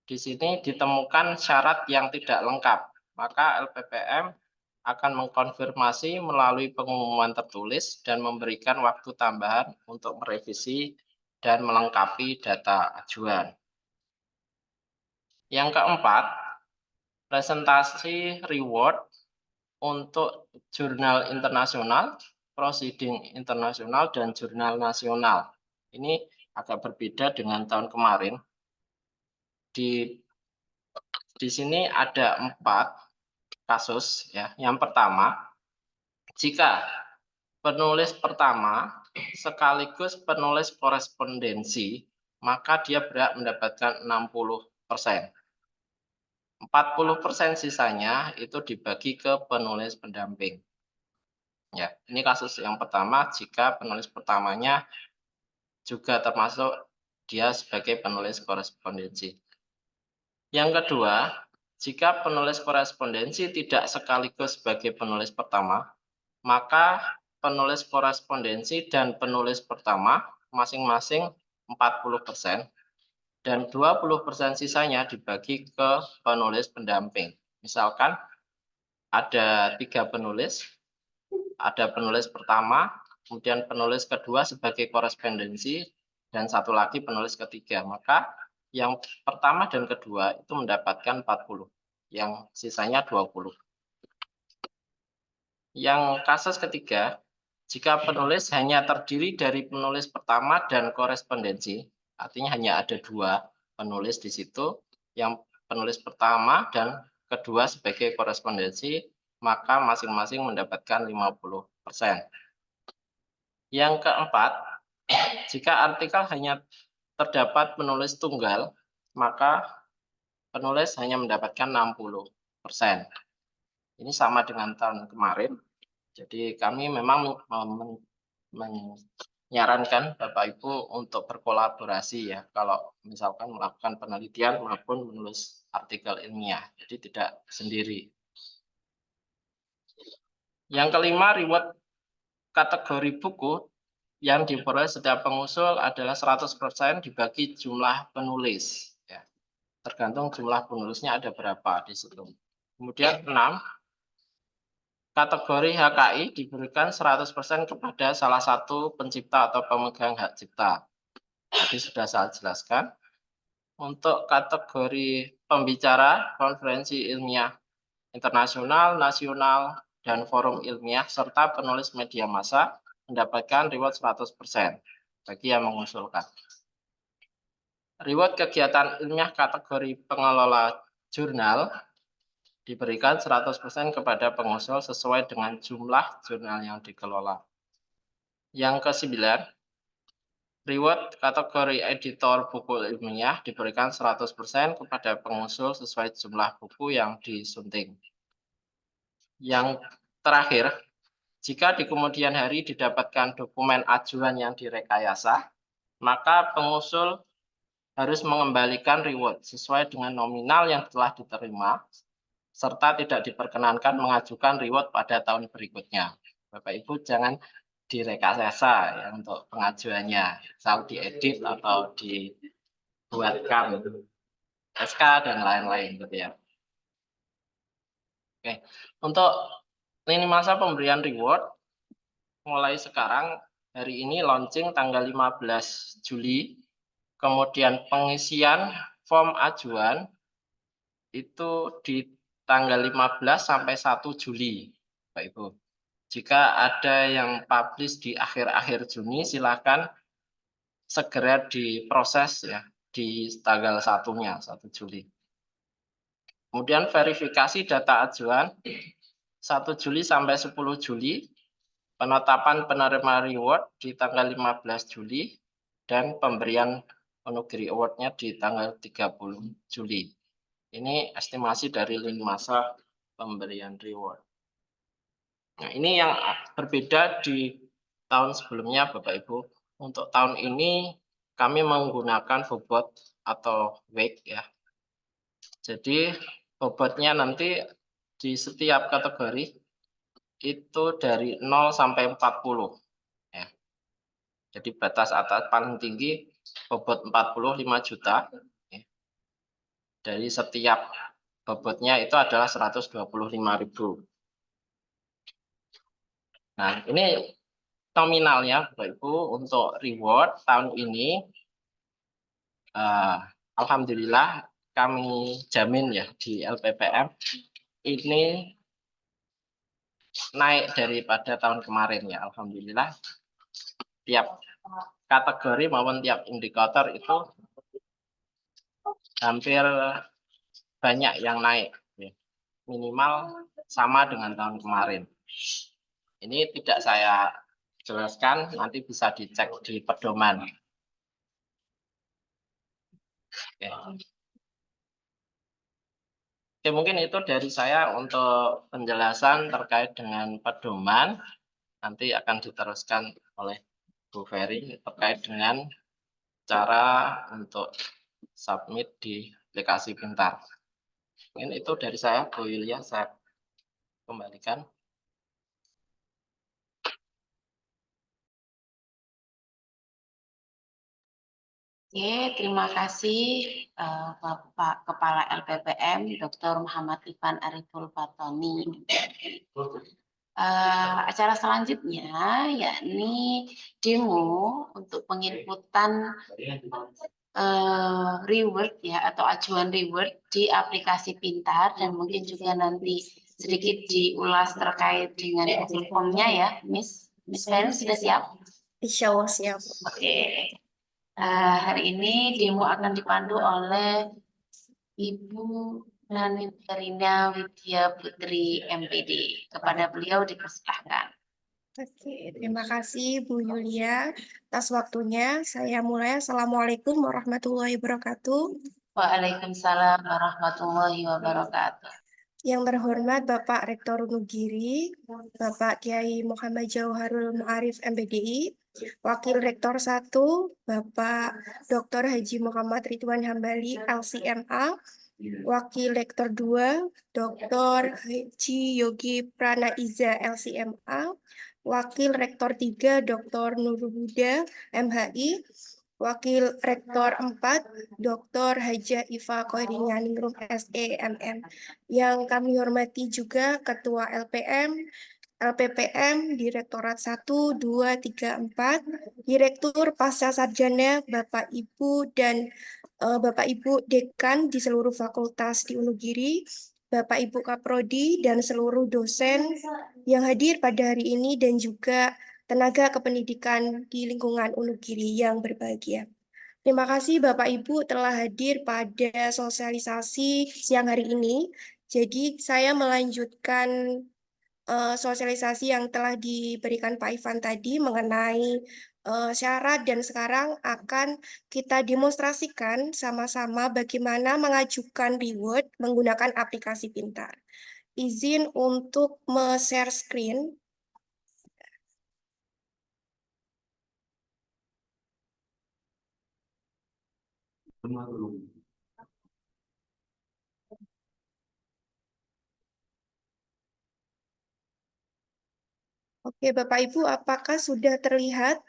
di sini ditemukan syarat yang tidak lengkap, maka LPPM akan mengkonfirmasi melalui pengumuman tertulis dan memberikan waktu tambahan untuk merevisi dan melengkapi data ajuan. Yang keempat, presentasi reward untuk jurnal internasional, proceeding internasional, dan jurnal nasional. Ini agak berbeda dengan tahun kemarin. Di sini ada 4 kasus ya. Yang pertama, jika penulis pertama sekaligus penulis korespondensi, maka dia berhak mendapatkan 60%. 40% sisanya itu dibagi ke penulis pendamping. Ya, ini kasus yang pertama jika penulis pertamanya juga termasuk dia sebagai penulis korespondensi. Yang kedua, jika penulis korespondensi tidak sekaligus sebagai penulis pertama, maka penulis korespondensi dan penulis pertama masing-masing 40%. Dan 20% sisanya dibagi ke penulis pendamping. Misalkan ada 3 penulis, ada penulis pertama, kemudian penulis kedua sebagai korespondensi, dan 1 lagi penulis ketiga. Maka yang pertama dan kedua itu mendapatkan 40, yang sisanya 20. Yang kasus ketiga, jika penulis hanya terdiri dari penulis pertama dan korespondensi, artinya hanya ada 2 penulis di situ, yang penulis pertama dan kedua sebagai korespondensi, maka masing-masing mendapatkan 50%. Yang keempat, jika artikel hanya terdapat penulis tunggal, maka penulis hanya mendapatkan 60%. Ini sama dengan tahun kemarin. Jadi kami memang menyarankan Bapak Ibu untuk berkolaborasi ya, kalau misalkan melakukan penelitian maupun menulis artikel ilmiah, jadi tidak sendiri. Yang kelima, reward kategori buku yang diperoleh setiap pengusul adalah 100% dibagi jumlah penulis. Ya. Tergantung jumlah penulisnya ada berapa di situ. Kemudian 6, kategori HKI diberikan 100% kepada salah satu pencipta atau pemegang hak cipta. Tadi sudah saya jelaskan. Untuk kategori pembicara, konferensi ilmiah internasional, nasional, dan forum ilmiah, serta penulis media massa mendapatkan reward 100% bagi yang mengusulkan. Reward kegiatan ilmiah kategori pengelola jurnal diberikan 100% kepada pengusul sesuai dengan jumlah jurnal yang dikelola. Yang ke-9, reward kategori editor buku ilmiah diberikan 100% kepada pengusul sesuai jumlah buku yang disunting. Yang terakhir, jika di kemudian hari didapatkan dokumen ajuan yang direkayasa, maka pengusul harus mengembalikan reward sesuai dengan nominal yang telah diterima, serta tidak diperkenankan mengajukan reward pada tahun berikutnya. Bapak Ibu jangan direkayasa ya untuk pengajuannya, misal diedit atau dibuatkan SK dan lain-lain gitu ya. Oke, untuk lini masa pemberian reward mulai sekarang, hari ini launching tanggal 15 Juli, kemudian pengisian form ajuan itu di tanggal 15 sampai 1 Juli, Bapak Ibu. Jika ada yang publish di akhir-akhir Juni, silakan segera diproses ya di tanggal 1-nya, 1 Juli. Kemudian verifikasi data ajuan 1 Juli sampai 10 Juli, penetapan penerima reward di tanggal 15 Juli, dan pemberian Onugiri Award-nya di tanggal 30 Juli. Ini estimasi dari lini masa pemberian reward. Nah, ini yang berbeda di tahun sebelumnya, Bapak Ibu. Untuk tahun ini kami menggunakan bobot atau weight ya. Jadi bobotnya nanti di setiap kategori itu dari 0 sampai 40 ya. Jadi batas atas paling tinggi bobot 45 juta. Ya. Dari setiap bobotnya itu adalah 125.000. Nah, ini nominalnya Bapak Ibu untuk reward tahun ini. Alhamdulillah kami jamin ya di LPPM ini naik daripada tahun kemarin ya, alhamdulillah. Tiap kategori maupun tiap indikator itu hampir banyak yang naik, ya. Minimal sama dengan tahun kemarin. Ini tidak saya jelaskan, nanti bisa dicek di pedoman. Oke. Oke, mungkin itu dari saya untuk penjelasan terkait dengan pedoman. Nanti akan diteruskan oleh Bu Ferry terkait dengan cara untuk submit di aplikasi pintar. Mungkin itu dari saya, Bu Yulia, saya kembalikan. Oke, terima kasih Bapak Kepala LPPM Dr. Muhammad Ivan Ariful Fatoni. Acara selanjutnya yakni demo untuk penginputan reward ya atau ajuan reward di aplikasi pintar, dan mungkin juga nanti sedikit diulas terkait dengan Google Form-nya ya, Miss Ferry sudah siap? Insya Allah siap. Oke. Hari ini demo akan dipandu oleh Ibu Nani Karina Widya Putri MPD. Kepada beliau dipersilahkan. Oke, terima kasih Bu Yulia atas waktunya. Saya mulai. Assalamualaikum warahmatullahi wabarakatuh. Waalaikumsalam warahmatullahi wabarakatuh. Yang terhormat Bapak Rektor Unugiri, Bapak Kiai Muhammad Jauharul Ma'arif MPDI, Wakil Rektor 1, Bapak Dr. Haji Muhammad Ridwan Hambali LCMA, Wakil Rektor 2, Dr. Haji Yogi Pranaiza LCMA, Wakil Rektor 3, Dr. Nurul Huda MHI, Wakil Rektor 4, Dr. Haja Iva Koirianingrum SEMM. Yang kami hormati juga Ketua LPM, LPPM, Direktorat 1, 2, 3, 4, Direktur Pasca Sarjana, Bapak Ibu dan Bapak Ibu Dekan di seluruh fakultas di Unugiri, Bapak Ibu Kaprodi dan seluruh dosen yang hadir pada hari ini, dan juga tenaga kependidikan di lingkungan Unugiri yang berbahagia. Terima kasih Bapak Ibu telah hadir pada sosialisasi siang hari ini. Jadi saya melanjutkan sosialisasi yang telah diberikan Pak Ivan tadi mengenai syarat, dan sekarang akan kita demonstrasikan sama-sama bagaimana mengajukan reward menggunakan aplikasi pintar. Izin untuk share screen. Oke, Bapak Ibu, apakah sudah terlihat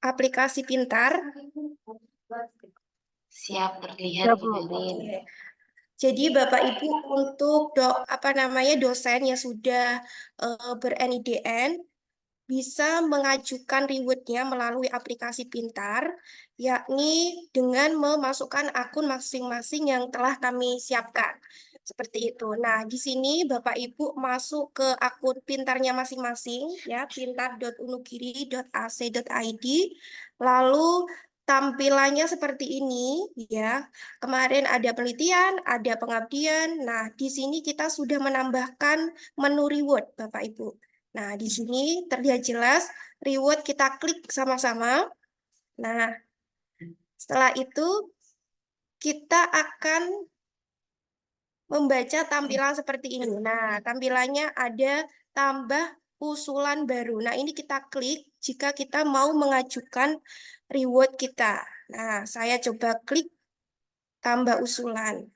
aplikasi pintar? Siap terlihat, Bu Ferry. Oke. Jadi Bapak Ibu untuk dosen yang sudah ber-NIDN bisa mengajukan rewardnya melalui aplikasi pintar, yakni dengan memasukkan akun masing-masing yang telah kami siapkan. Seperti itu. Nah, di sini Bapak Ibu masuk ke akun pintarnya masing-masing, ya, pintar.unugiri.ac.id. Lalu tampilannya seperti ini, ya. Kemarin ada penelitian, ada pengabdian. Nah, di sini kita sudah menambahkan menu reward, Bapak Ibu. Nah, di sini terlihat jelas reward, kita klik sama-sama. Nah, setelah itu kita akan membaca tampilan seperti ini. Nah, tampilannya ada tambah usulan baru. Nah, ini kita klik jika kita mau mengajukan reward kita. Nah, saya coba klik tambah usulan.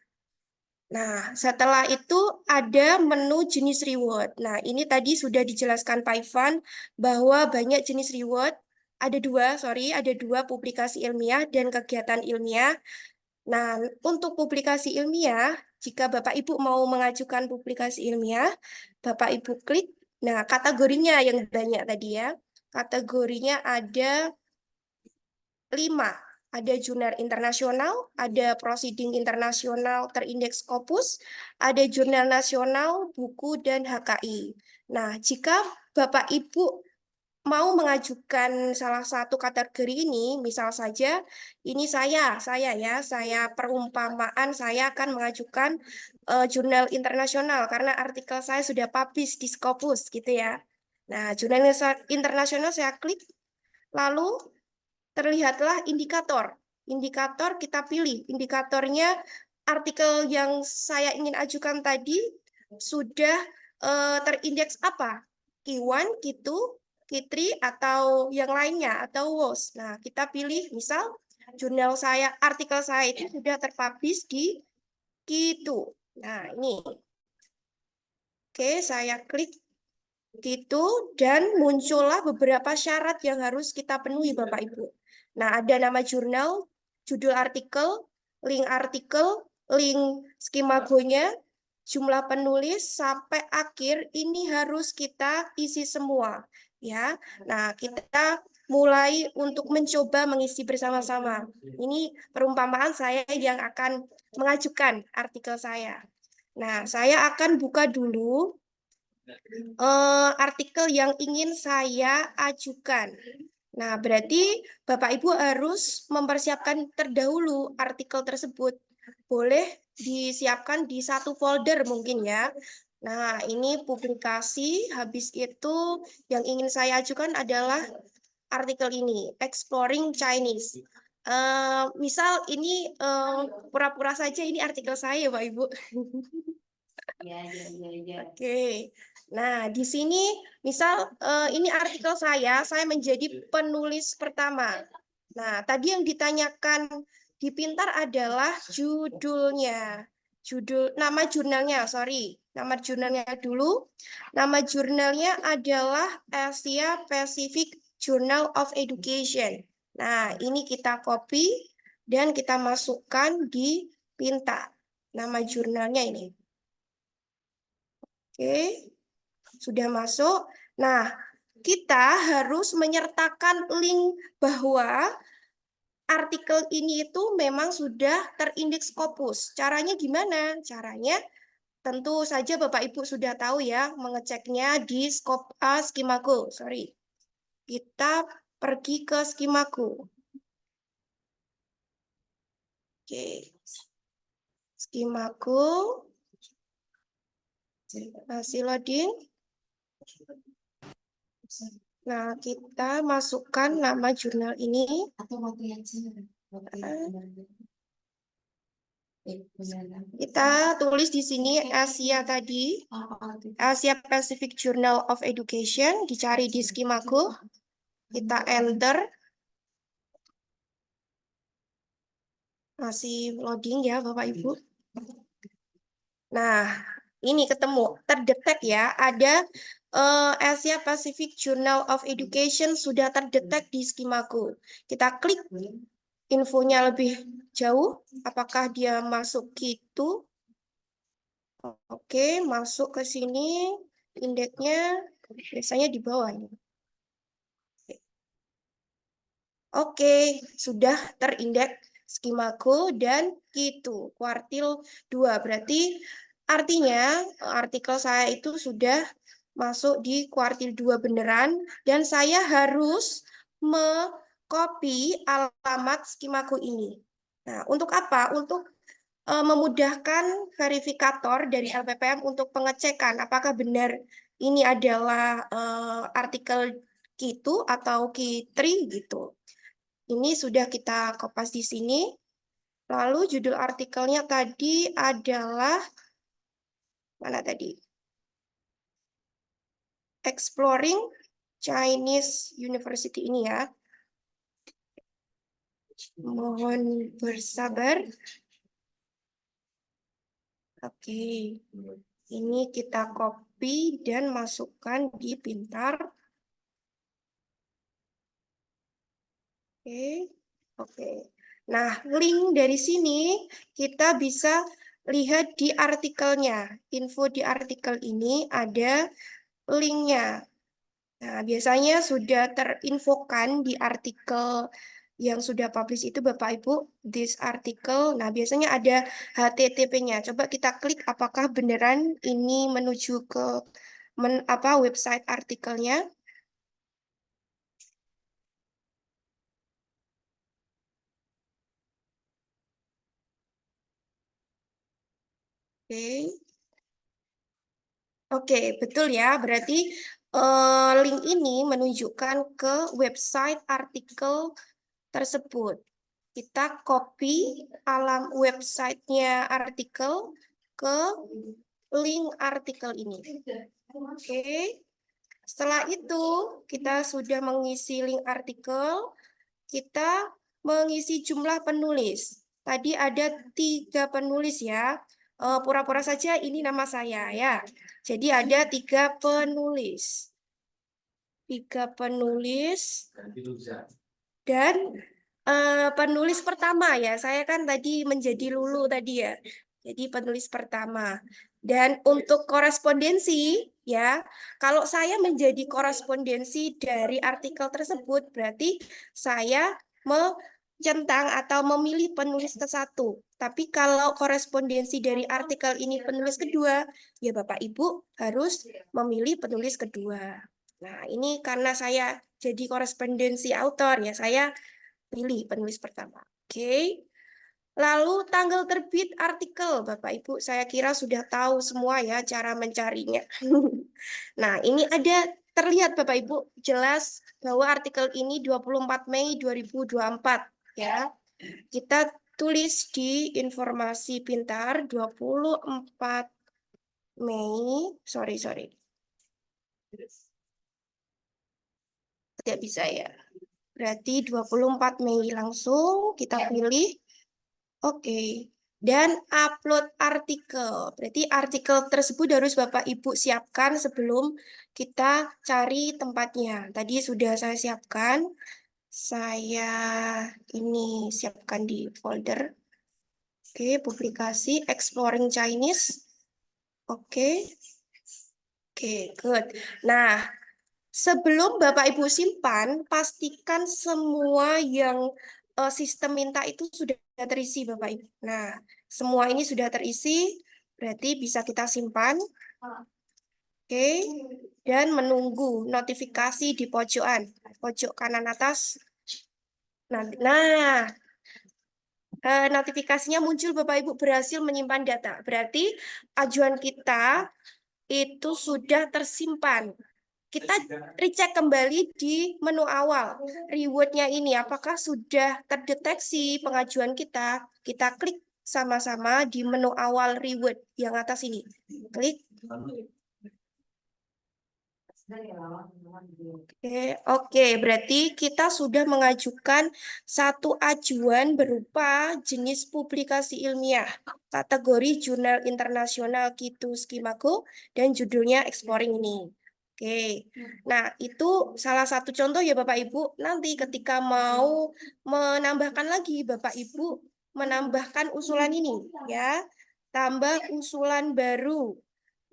Nah, setelah itu ada menu jenis reward. Nah, ini tadi sudah dijelaskan Pak Ivan bahwa banyak jenis reward. Ada dua publikasi ilmiah dan kegiatan ilmiah. Nah, untuk publikasi ilmiah, jika Bapak Ibu mau mengajukan publikasi ilmiah, Bapak Ibu klik. Nah, kategorinya yang banyak tadi ya. Kategorinya ada 5. ada jurnal internasional, ada proceeding internasional terindeks Scopus, ada jurnal nasional, buku, dan HKI. Nah, jika Bapak Ibu mau mengajukan salah satu kategori ini, misal saja ini saya perumpamaan saya akan mengajukan jurnal internasional karena artikel saya sudah publish di Scopus gitu ya. Nah, jurnal internasional saya klik, lalu terlihatlah indikator. Indikator kita pilih. Indikatornya artikel yang saya ingin ajukan tadi sudah terindeks apa? Q1, Q2, Q3, atau yang lainnya, atau WOS. Nah, kita pilih misal jurnal saya, artikel saya itu sudah terpublish di Q2. Nah, ini. Oke, saya klik gitu, dan muncullah beberapa syarat yang harus kita penuhi Bapak Ibu. Nah, ada nama jurnal, judul artikel, link skimagonya, jumlah penulis sampai akhir ini harus kita isi semua ya. Nah, kita mulai untuk mencoba mengisi bersama-sama. Ini perumpamaan saya yang akan mengajukan artikel saya. Nah, saya akan buka dulu artikel yang ingin saya ajukan. Nah, berarti Bapak Ibu harus mempersiapkan terdahulu artikel tersebut. Boleh disiapkan di satu folder mungkin ya. Nah, ini publikasi, habis itu yang ingin saya ajukan adalah artikel ini, Exploring Chinese. Misal ini pura-pura saja ini artikel saya, Pak Ibu. Oke. Nah, di sini misal ini artikel saya menjadi penulis pertama. Nah, tadi yang ditanyakan di Pintar adalah judulnya. Nama jurnalnya, sorry. Nama jurnalnya dulu. Nama jurnalnya adalah Asia Pacific Journal of Education. Nah, ini kita copy dan kita masukkan di Pintar. Nama jurnalnya ini. Oke, sudah masuk. Nah, kita harus menyertakan link bahwa artikel ini itu memang sudah terindeks Scopus. Caranya gimana? Caranya tentu saja Bapak Ibu sudah tahu ya, mengeceknya di Skimago. Sorry. Kita pergi ke Skimago. Oke. Skimago. Masih loading. Nah, kita masukkan nama jurnal ini. Kita tulis di sini Asia tadi. Asia Pacific Journal of Education. Dicari di Skimago. Kita enter. Masih loading ya Bapak Ibu. Nah, ini ketemu, terdetek ya, ada Asia Pacific Journal of Education sudah terdetek di Skimago. Kita klik infonya lebih jauh, apakah dia masuk gitu. Oke, masuk ke sini, indeksnya biasanya di bawah ini. Oke, sudah terindeks Skimago dan gitu, kuartil 2. Berarti artinya artikel saya itu sudah masuk di kuartil 2 beneran, dan saya harus mengcopy alamat Skimago ini. Nah, untuk apa? Untuk memudahkan verifikator dari LPPM untuk pengecekan apakah benar ini adalah artikel Q2 atau Q3 gitu. Ini sudah kita kopas di sini. Lalu judul artikelnya tadi adalah mana tadi? Exploring Chinese University ini ya. Mohon bersabar. Oke. Ini kita copy dan masukkan di Pintar. Oke. Nah, link dari sini kita bisa lihat di artikelnya. Info di artikel ini ada linknya. Nah, biasanya sudah terinfokan di artikel yang sudah publish itu Bapak Ibu, this article. Nah, biasanya ada HTTP-nya. Coba kita klik apakah beneran ini menuju ke website artikelnya. Oke. Oke, betul ya. Berarti link ini menunjukkan ke website artikel tersebut. Kita copy alam websitenya artikel ke link artikel ini. Oke. Setelah itu, kita sudah mengisi link artikel, kita mengisi jumlah penulis. Tadi ada 3 penulis ya. Pura-pura saja ini nama saya ya. Jadi ada 3 penulis. 3 penulis. Dan penulis pertama ya, saya kan tadi menjadi Lulu tadi ya. Jadi penulis pertama. Dan untuk korespondensi ya, kalau saya menjadi korespondensi dari artikel tersebut, berarti saya mencentang atau memilih penulis ke-1. Tapi kalau korespondensi dari artikel ini penulis kedua, ya Bapak Ibu harus memilih penulis kedua. Nah, ini karena saya jadi korespondensi autor ya, saya pilih penulis pertama. Oke. Lalu tanggal terbit artikel, Bapak Ibu, saya kira sudah tahu semua ya cara mencarinya. Nah, ini ada terlihat Bapak Ibu jelas bahwa artikel ini 24 Mei 2024 ya. Kita tulis di informasi pintar 24 Mei, sorry. Tidak bisa ya. Berarti 24 Mei langsung kita pilih. Oke. Dan upload artikel. Berarti artikel tersebut harus Bapak Ibu siapkan sebelum kita cari tempatnya. Tadi sudah saya siapkan. Saya ini siapkan di folder. Oke, publikasi Exploring Chinese. Oke. Oke, good. Nah, sebelum Bapak Ibu simpan, pastikan semua yang sistem minta itu sudah terisi Bapak Ibu. Nah, semua ini sudah terisi, berarti bisa kita simpan. Oke, dan menunggu notifikasi di pojok kanan atas. Nah, notifikasinya muncul Bapak Ibu berhasil menyimpan data. Berarti ajuan kita itu sudah tersimpan. Kita recheck kembali di menu awal. Reward-nya ini apakah sudah terdeteksi pengajuan kita? Kita klik sama-sama di menu awal reward yang atas ini. Klik. Oke, berarti kita sudah mengajukan satu ajuan berupa jenis publikasi ilmiah, kategori jurnal internasional Kitu Skimago, dan judulnya Exploring ini. Oke, nah itu salah satu contoh ya Bapak Ibu. Nanti ketika mau menambahkan lagi, Bapak Ibu menambahkan usulan ini ya, tambah usulan baru.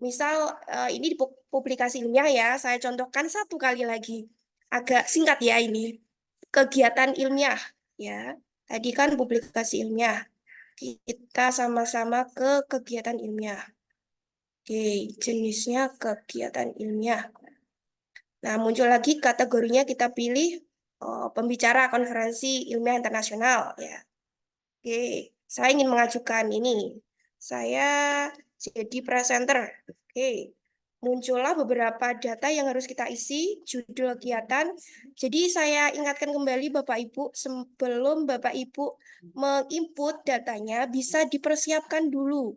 Misal ini di publikasi ilmiah ya, saya contohkan satu kali lagi. Agak singkat ya ini. Kegiatan ilmiah ya. Tadi kan publikasi ilmiah. Kita sama-sama ke kegiatan ilmiah. Oke, jenisnya kegiatan ilmiah. Nah, muncul lagi kategorinya kita pilih pembicara konferensi ilmiah internasional ya. Oke, saya ingin mengajukan ini. Saya jadi presenter. Oke, muncullah beberapa data yang harus kita isi, judul kegiatan. Jadi saya ingatkan kembali Bapak Ibu, sebelum Bapak Ibu menginput datanya, bisa dipersiapkan dulu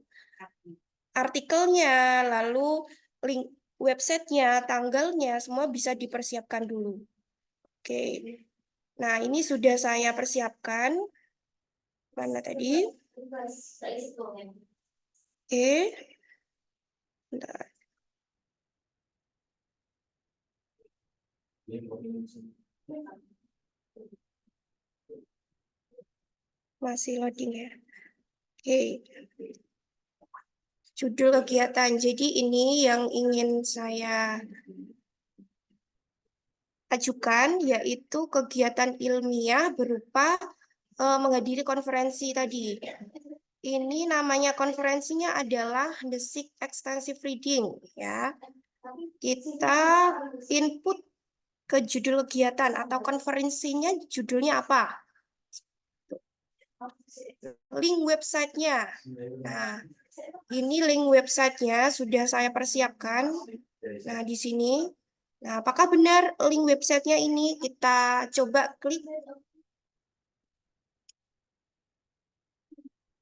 artikelnya, lalu link websitenya, tanggalnya, semua bisa dipersiapkan dulu. Oke, nah ini sudah saya persiapkan. Mana tadi? Oke. Bentar. Masih loading ya. Oke. Judul kegiatan. Jadi ini yang ingin saya ajukan, yaitu kegiatan ilmiah berupa menghadiri konferensi tadi. Ini namanya konferensinya adalah The Sick Extensive Reading, ya. Kita input ke judul kegiatan atau konferensinya judulnya apa? Link websitenya. Nah, ini link websitenya sudah saya persiapkan. Nah, di sini. Nah, apakah benar link websitenya ini? Kita coba klik.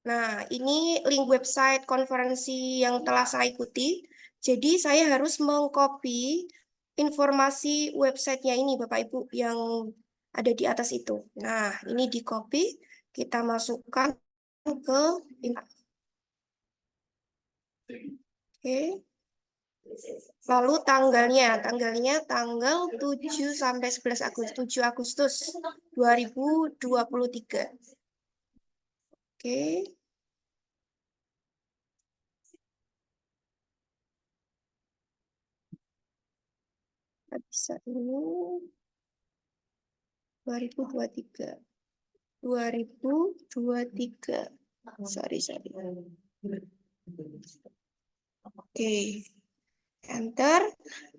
Nah, ini link website konferensi yang telah saya ikuti. Jadi, saya harus mengcopy informasi websitenya ini, Bapak Ibu, yang ada di atas itu. Nah, ini di-copy, kita masukkan ke Oke. Lalu tanggalnya tanggal 7 sampai 11 Agustus, 7 Agustus 2023. Oke. Bisa ini 2023. 2023. Sorry. Oke. Enter.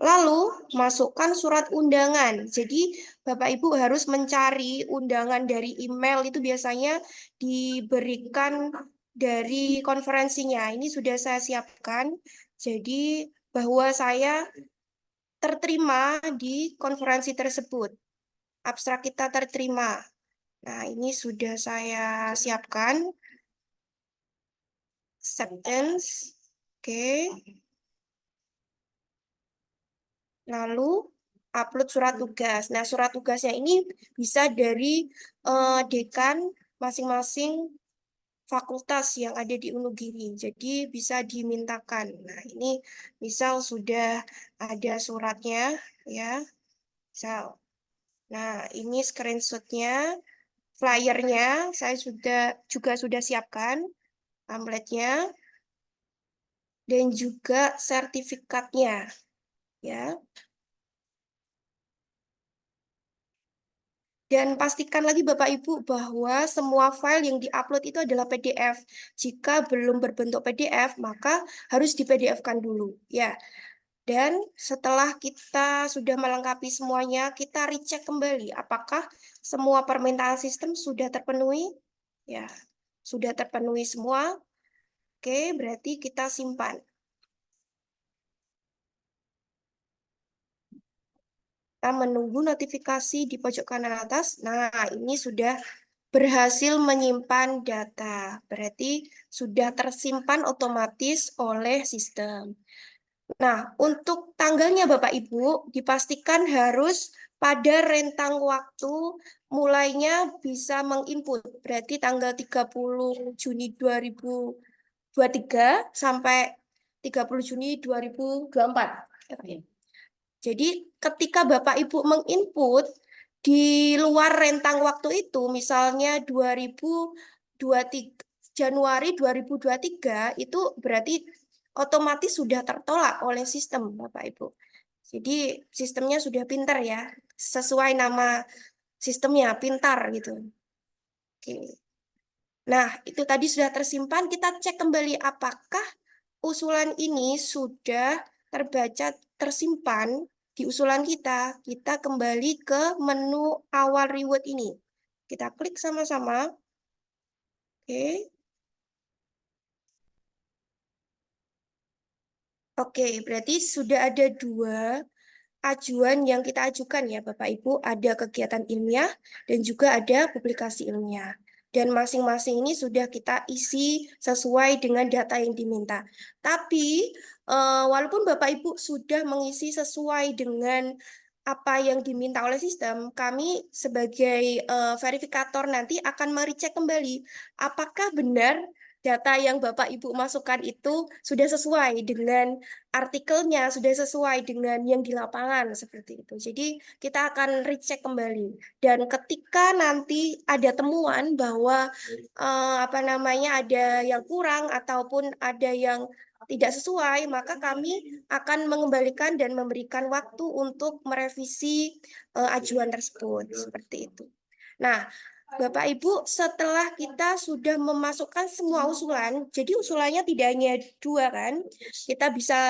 Lalu masukkan surat undangan. Jadi Bapak Ibu harus mencari undangan dari email, itu biasanya diberikan dari konferensinya. Ini sudah saya siapkan. Jadi bahwa saya terterima di konferensi tersebut. Abstrak kita terterima. Nah, ini sudah saya siapkan. Acceptance. Oke. Lalu upload surat tugas. Nah, surat tugasnya ini bisa dari dekan masing-masing fakultas yang ada di Unugiri. Jadi bisa dimintakan. Nah, ini misal sudah ada suratnya, ya. Misal. Nah, ini screenshotnya, flyernya saya juga sudah siapkan, template-nya, dan juga sertifikatnya, ya. Dan pastikan lagi Bapak Ibu bahwa semua file yang diupload itu adalah PDF. Jika belum berbentuk PDF, maka harus di PDF-kan dulu, ya. Dan setelah kita sudah melengkapi semuanya, kita recheck kembali apakah semua permintaan sistem sudah terpenuhi? Ya, sudah terpenuhi semua. Oke, berarti kita simpan. Kita menunggu notifikasi di pojok kanan atas. Nah, ini sudah berhasil menyimpan data. Berarti sudah tersimpan otomatis oleh sistem. Nah, untuk tanggalnya Bapak Ibu, dipastikan harus pada rentang waktu mulainya bisa menginput. Berarti tanggal 30 Juni 2023 sampai 30 Juni 2024. Jadi ketika Bapak Ibu menginput di luar rentang waktu itu, misalnya 2023, Januari 2023, itu berarti otomatis sudah tertolak oleh sistem, Bapak Ibu. Jadi sistemnya sudah pintar ya, sesuai nama sistemnya, pintar gitu. Oke. Nah, itu tadi sudah tersimpan, kita cek kembali apakah usulan ini sudah terbaca, tersimpan di usulan kita. Kita kembali ke menu awal reward ini. Kita klik sama-sama. Oke. Oke, berarti sudah ada 2 ajuan yang kita ajukan ya Bapak Ibu. Ada kegiatan ilmiah dan juga ada publikasi ilmiah. Dan masing-masing ini sudah kita isi sesuai dengan data yang diminta. Tapi walaupun Bapak Ibu sudah mengisi sesuai dengan apa yang diminta oleh sistem, kami sebagai verifikator nanti akan merecek kembali apakah benar data yang Bapak Ibu masukkan itu sudah sesuai dengan artikelnya, sudah sesuai dengan yang di lapangan seperti itu. Jadi kita akan recheck kembali. Dan ketika nanti ada temuan bahwa ada yang kurang ataupun ada yang tidak sesuai, maka kami akan mengembalikan dan memberikan waktu untuk merevisi ajuan tersebut. Seperti itu. Nah, Bapak Ibu, setelah kita sudah memasukkan semua usulan, jadi usulannya tidak hanya 2 kan, kita bisa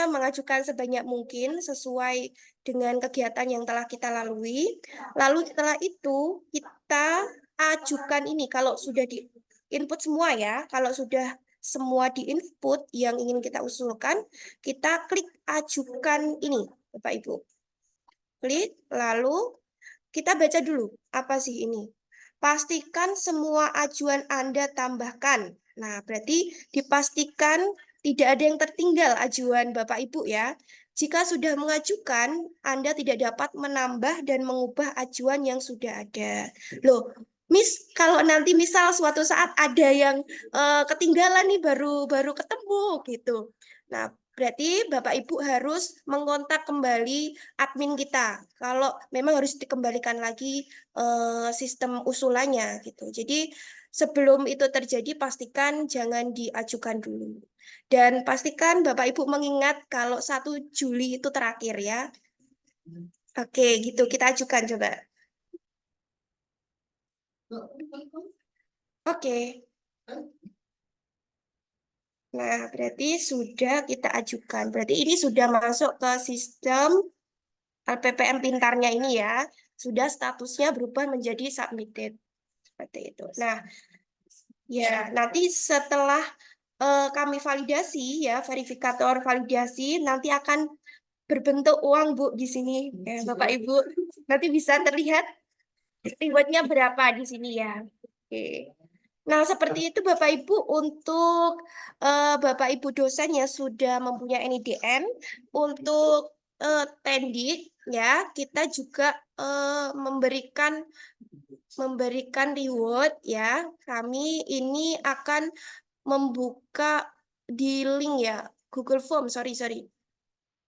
mengajukan sebanyak mungkin sesuai dengan kegiatan yang telah kita lalui. Lalu setelah itu kita ajukan ini kalau sudah di input semua ya, kalau sudah semua di input yang ingin kita usulkan, kita klik ajukan ini, Bapak Ibu. Klik, lalu kita baca dulu, apa sih ini? Pastikan semua ajuan Anda tambahkan. Nah, berarti dipastikan tidak ada yang tertinggal ajuan Bapak Ibu ya. Jika sudah mengajukan, Anda tidak dapat menambah dan mengubah ajuan yang sudah ada. Loh, Miss, kalau nanti misal suatu saat ada yang ketinggalan nih baru ketemu gitu. Nah, berarti Bapak Ibu harus mengontak kembali admin kita. Kalau memang harus dikembalikan lagi sistem usulannya gitu. Jadi sebelum itu terjadi pastikan jangan diajukan dulu. Dan pastikan Bapak Ibu mengingat kalau 1 Juli itu terakhir ya. Oke, gitu kita ajukan coba. Oke. Nah, berarti sudah kita ajukan. Berarti ini sudah masuk ke sistem LPPM pintarnya ini ya. Sudah statusnya berubah menjadi submitted. Seperti itu. Nah, ya nanti setelah kami validasi ya, verifikator validasi nanti akan berbentuk uang Bu di sini ya, Bapak Ibu. Nanti bisa terlihat rewardnya berapa di sini ya. Oke. Nah, seperti itu Bapak Ibu untuk Bapak Ibu dosen yang sudah mempunyai NIDN. Untuk Tendik ya, kita juga memberikan reward ya. Kami ini akan membuka di link ya, Google Form, sorry.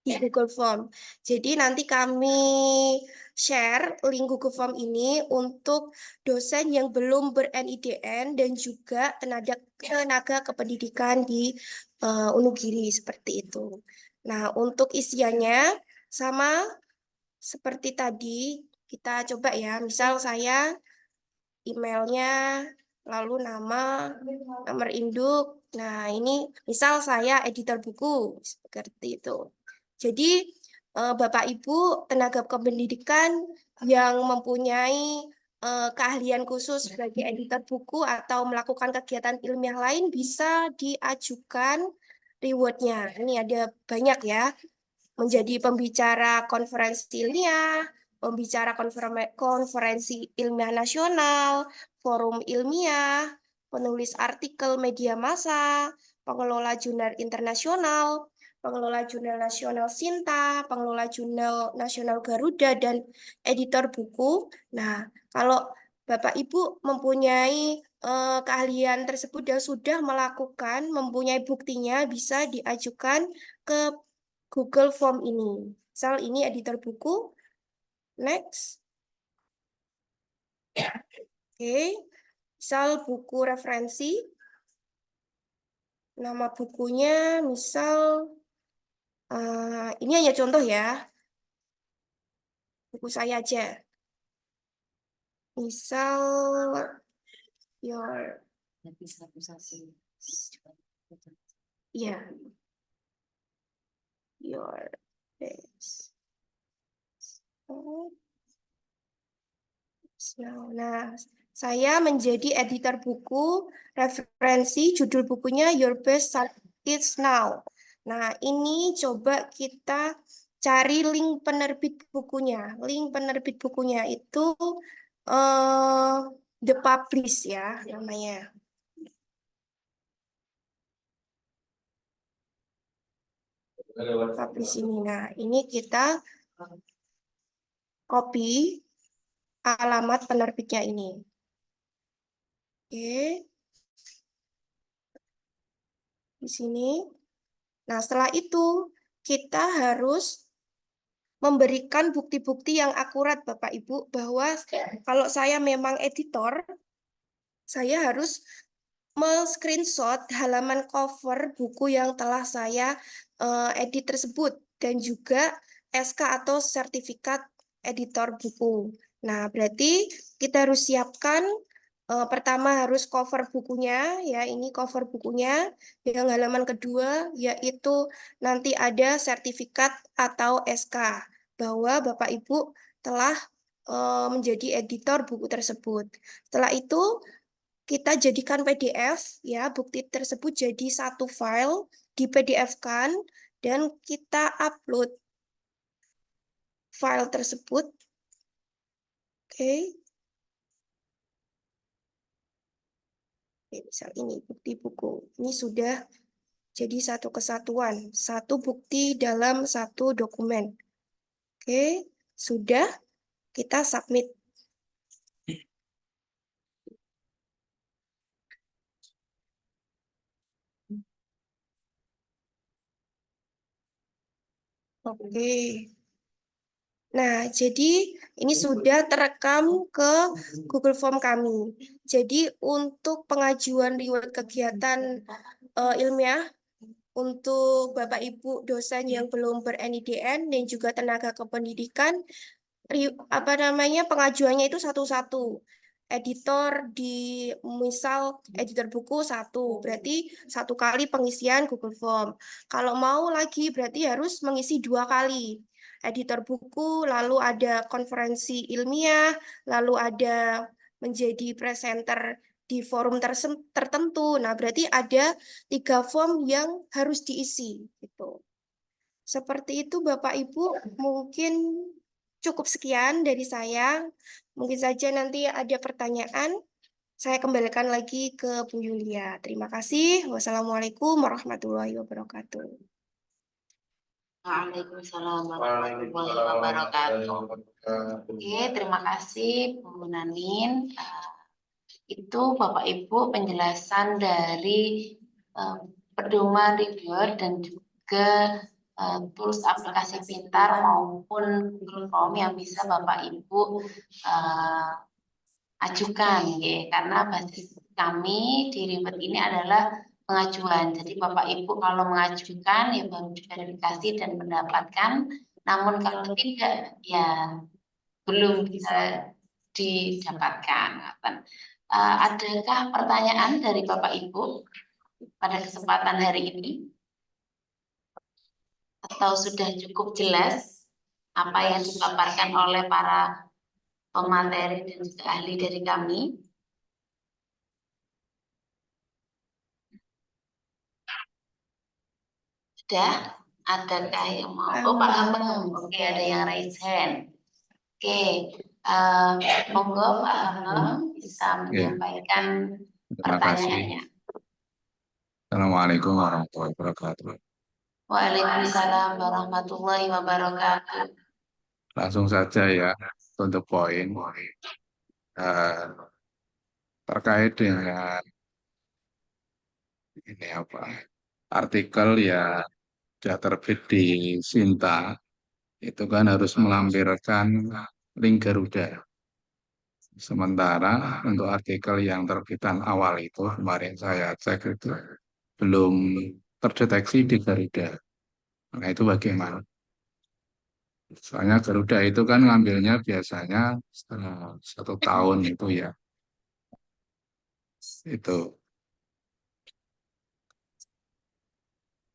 Di Google Form. Jadi nanti kami share link Google Form ini untuk dosen yang belum ber-NIDN dan juga tenaga kependidikan di Unugiri seperti itu. Nah, untuk isiannya sama seperti tadi, kita coba ya. Misal saya emailnya, lalu nama, nomor induk. Nah, ini misal saya editor buku, seperti itu. Jadi, Bapak Ibu tenaga kependidikan yang mempunyai keahlian khusus sebagai editor buku atau melakukan kegiatan ilmiah lain bisa diajukan rewardnya. Ini ada banyak ya. Menjadi pembicara konferensi ilmiah, pembicara konferensi ilmiah nasional, forum ilmiah, penulis artikel media massa, pengelola jurnal internasional, pengelola jurnal nasional Sinta, pengelola jurnal nasional Garuda, dan editor buku. Nah, kalau Bapak Ibu mempunyai keahlian tersebut dan sudah melakukan, mempunyai buktinya, bisa diajukan ke Google Form ini. Misal ini editor buku. Next. Oke. Misal buku referensi. Nama bukunya misal ini hanya contoh ya. Buku saya aja. Misal your your best. Nah, saya menjadi editor buku referensi, judul bukunya Your Best Is Now. Nah, ini coba kita cari link penerbit bukunya. Link penerbit bukunya itu The Publish ya namanya. Publish ini. Nah, ini kita copy alamat penerbitnya ini. Oke. Di sini. Nah, setelah itu kita harus memberikan bukti-bukti yang akurat Bapak Ibu bahwa kalau saya memang editor, saya harus men-screenshot halaman cover buku yang telah saya edit tersebut dan juga SK atau sertifikat editor buku. Nah, berarti kita harus siapkan pertama harus cover bukunya, ya ini cover bukunya. Yang halaman kedua yaitu nanti ada sertifikat atau SK bahwa Bapak Ibu telah menjadi editor buku tersebut. Setelah itu kita jadikan PDF, ya bukti tersebut jadi satu file, di PDF-kan dan kita upload file tersebut. Oke. Misal ini bukti buku. Ini sudah jadi satu kesatuan, satu bukti dalam satu dokumen. Oke, sudah kita submit. Oke. Nah, jadi ini sudah terekam ke Google Form kami. Jadi untuk pengajuan riwayat kegiatan ilmiah untuk Bapak Ibu dosen yang belum ber-NIDN dan juga tenaga kependidikan, pengajuannya itu satu-satu. Editor misal editor buku satu, berarti satu kali pengisian Google Form. Kalau mau lagi berarti harus mengisi 2 kali. Editor buku, lalu ada konferensi ilmiah, lalu ada menjadi presenter di forum tertentu. Nah, berarti ada 3 form yang harus diisi. Gitu. Seperti itu Bapak Ibu, mungkin cukup sekian dari saya. Mungkin saja nanti ada pertanyaan. Saya kembalikan lagi ke Bu Yulia. Terima kasih. Wassalamualaikum warahmatullahi wabarakatuh. Waalaikumsalam warahmatullahi wabarakatuh. Oke, terima kasih Bu Nanin. Itu Bapak Ibu penjelasan dari pedoman reviewer dan juga tools aplikasi pintar maupun Google Form yang bisa Bapak Ibu ajukan, ya. Karena basis kami di Ribet ini adalah pengajuan. Jadi Bapak Ibu kalau mengajukan ya baru diverifikasi dan mendapatkan. Namun kalau tidak ya belum bisa didapatkan. Adakah pertanyaan dari Bapak Ibu pada kesempatan hari ini? Atau sudah cukup jelas apa yang dipaparkan oleh para pemateri dan juga ahli dari kami? Sudah? Adakah yang mau? Oh, Pak Hamam. Oke, ada yang raise hand. Oke, monggo Pak Hamam bisa menyampaikan pertanyaannya. Assalamualaikum warahmatullahi wabarakatuh. Waalaikumsalam warahmatullahi wabarakatuh. Langsung saja ya untuk poin terkait dengan ini artikel ya sudah terbit di Sinta itu kan harus melampirkan link Garuda. Sementara untuk artikel yang terbitan awal itu kemarin saya cek itu belum terdeteksi di Garuda. Nah itu bagaimana? Soalnya Garuda itu kan ngambilnya biasanya 1 tahun itu ya. Itu.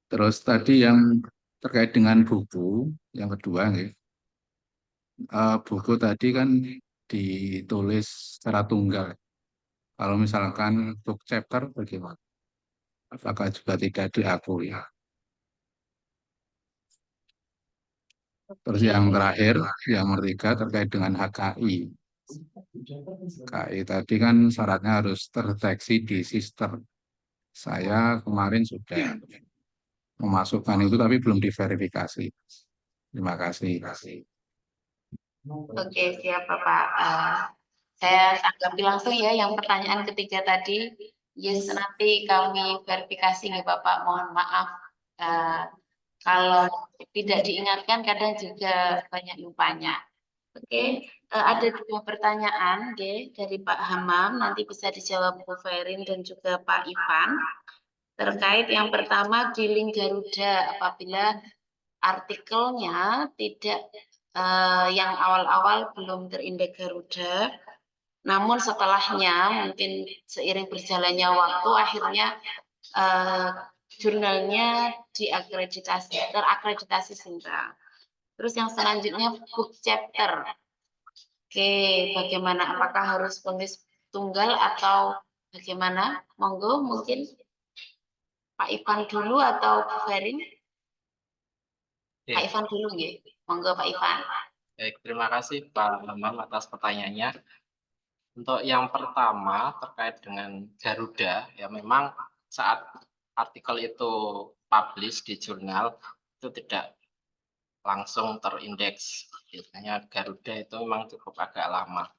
Terus tadi yang terkait dengan buku, yang kedua nih, buku tadi kan ditulis secara tunggal. Kalau misalkan book chapter bagaimana? Apakah juga tidak diakui? Terus yang terakhir, yang ketiga terkait dengan HKI. HKI tadi kan syaratnya harus terdeteksi di sistem. Saya kemarin sudah memasukkan itu tapi belum diverifikasi. Terima kasih. Oke, siap Bapak. Saya tanggapi langsung ya yang pertanyaan ketiga tadi. Yes, nanti kami verifikasi nih Bapak. Mohon maaf kalau tidak diingatkan kadang juga banyak lupanya. Oke, ada 2 pertanyaan dari Pak Hamam, nanti bisa dijawab Bu Ferin dan juga Pak Ivan. Terkait yang pertama di link Garuda, apabila artikelnya tidak yang awal-awal belum terindeks Garuda, namun setelahnya mungkin seiring berjalannya waktu akhirnya jurnalnya terakreditasi Sinta. Terus yang selanjutnya book chapter. Oke, bagaimana? Apakah harus penulis tunggal atau bagaimana? Monggo, mungkin Pak Ivan dulu atau Bu Ferin? Pak Oke. Ivan dulu, nggih. Monggo Pak Ivan. Baik, terima kasih Pak Hamam atas pertanyaannya. Untuk yang pertama terkait dengan Garuda, ya memang saat artikel itu publish di jurnal itu tidak langsung terindeks. Biasanya Garuda itu memang cukup agak lama.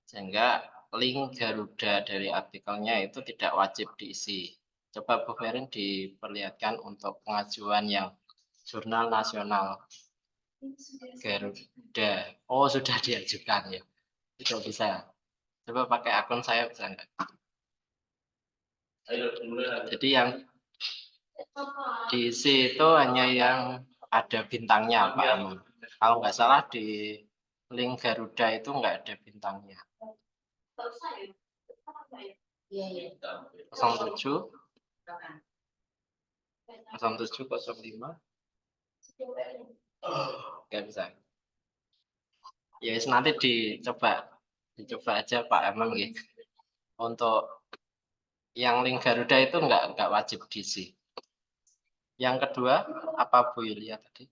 Sehingga link Garuda dari artikelnya itu tidak wajib diisi. Coba Bu Ferin diperlihatkan untuk pengajuan yang jurnal nasional Garuda. Oh, sudah diajukan ya. Tidak bisa. Coba pakai akun saya bisa enggak? Jadi yang diisi itu hanya yang ada bintangnya, Pak Amam. Kalau nggak salah di link Garuda itu nggak ada bintangnya. 07 0705 nggak bisa. Ya nanti dicoba aja Pak Amam gitu. Untuk yang link Garuda itu nggak wajib diisi. Yang kedua apa Bu Yulia tadi?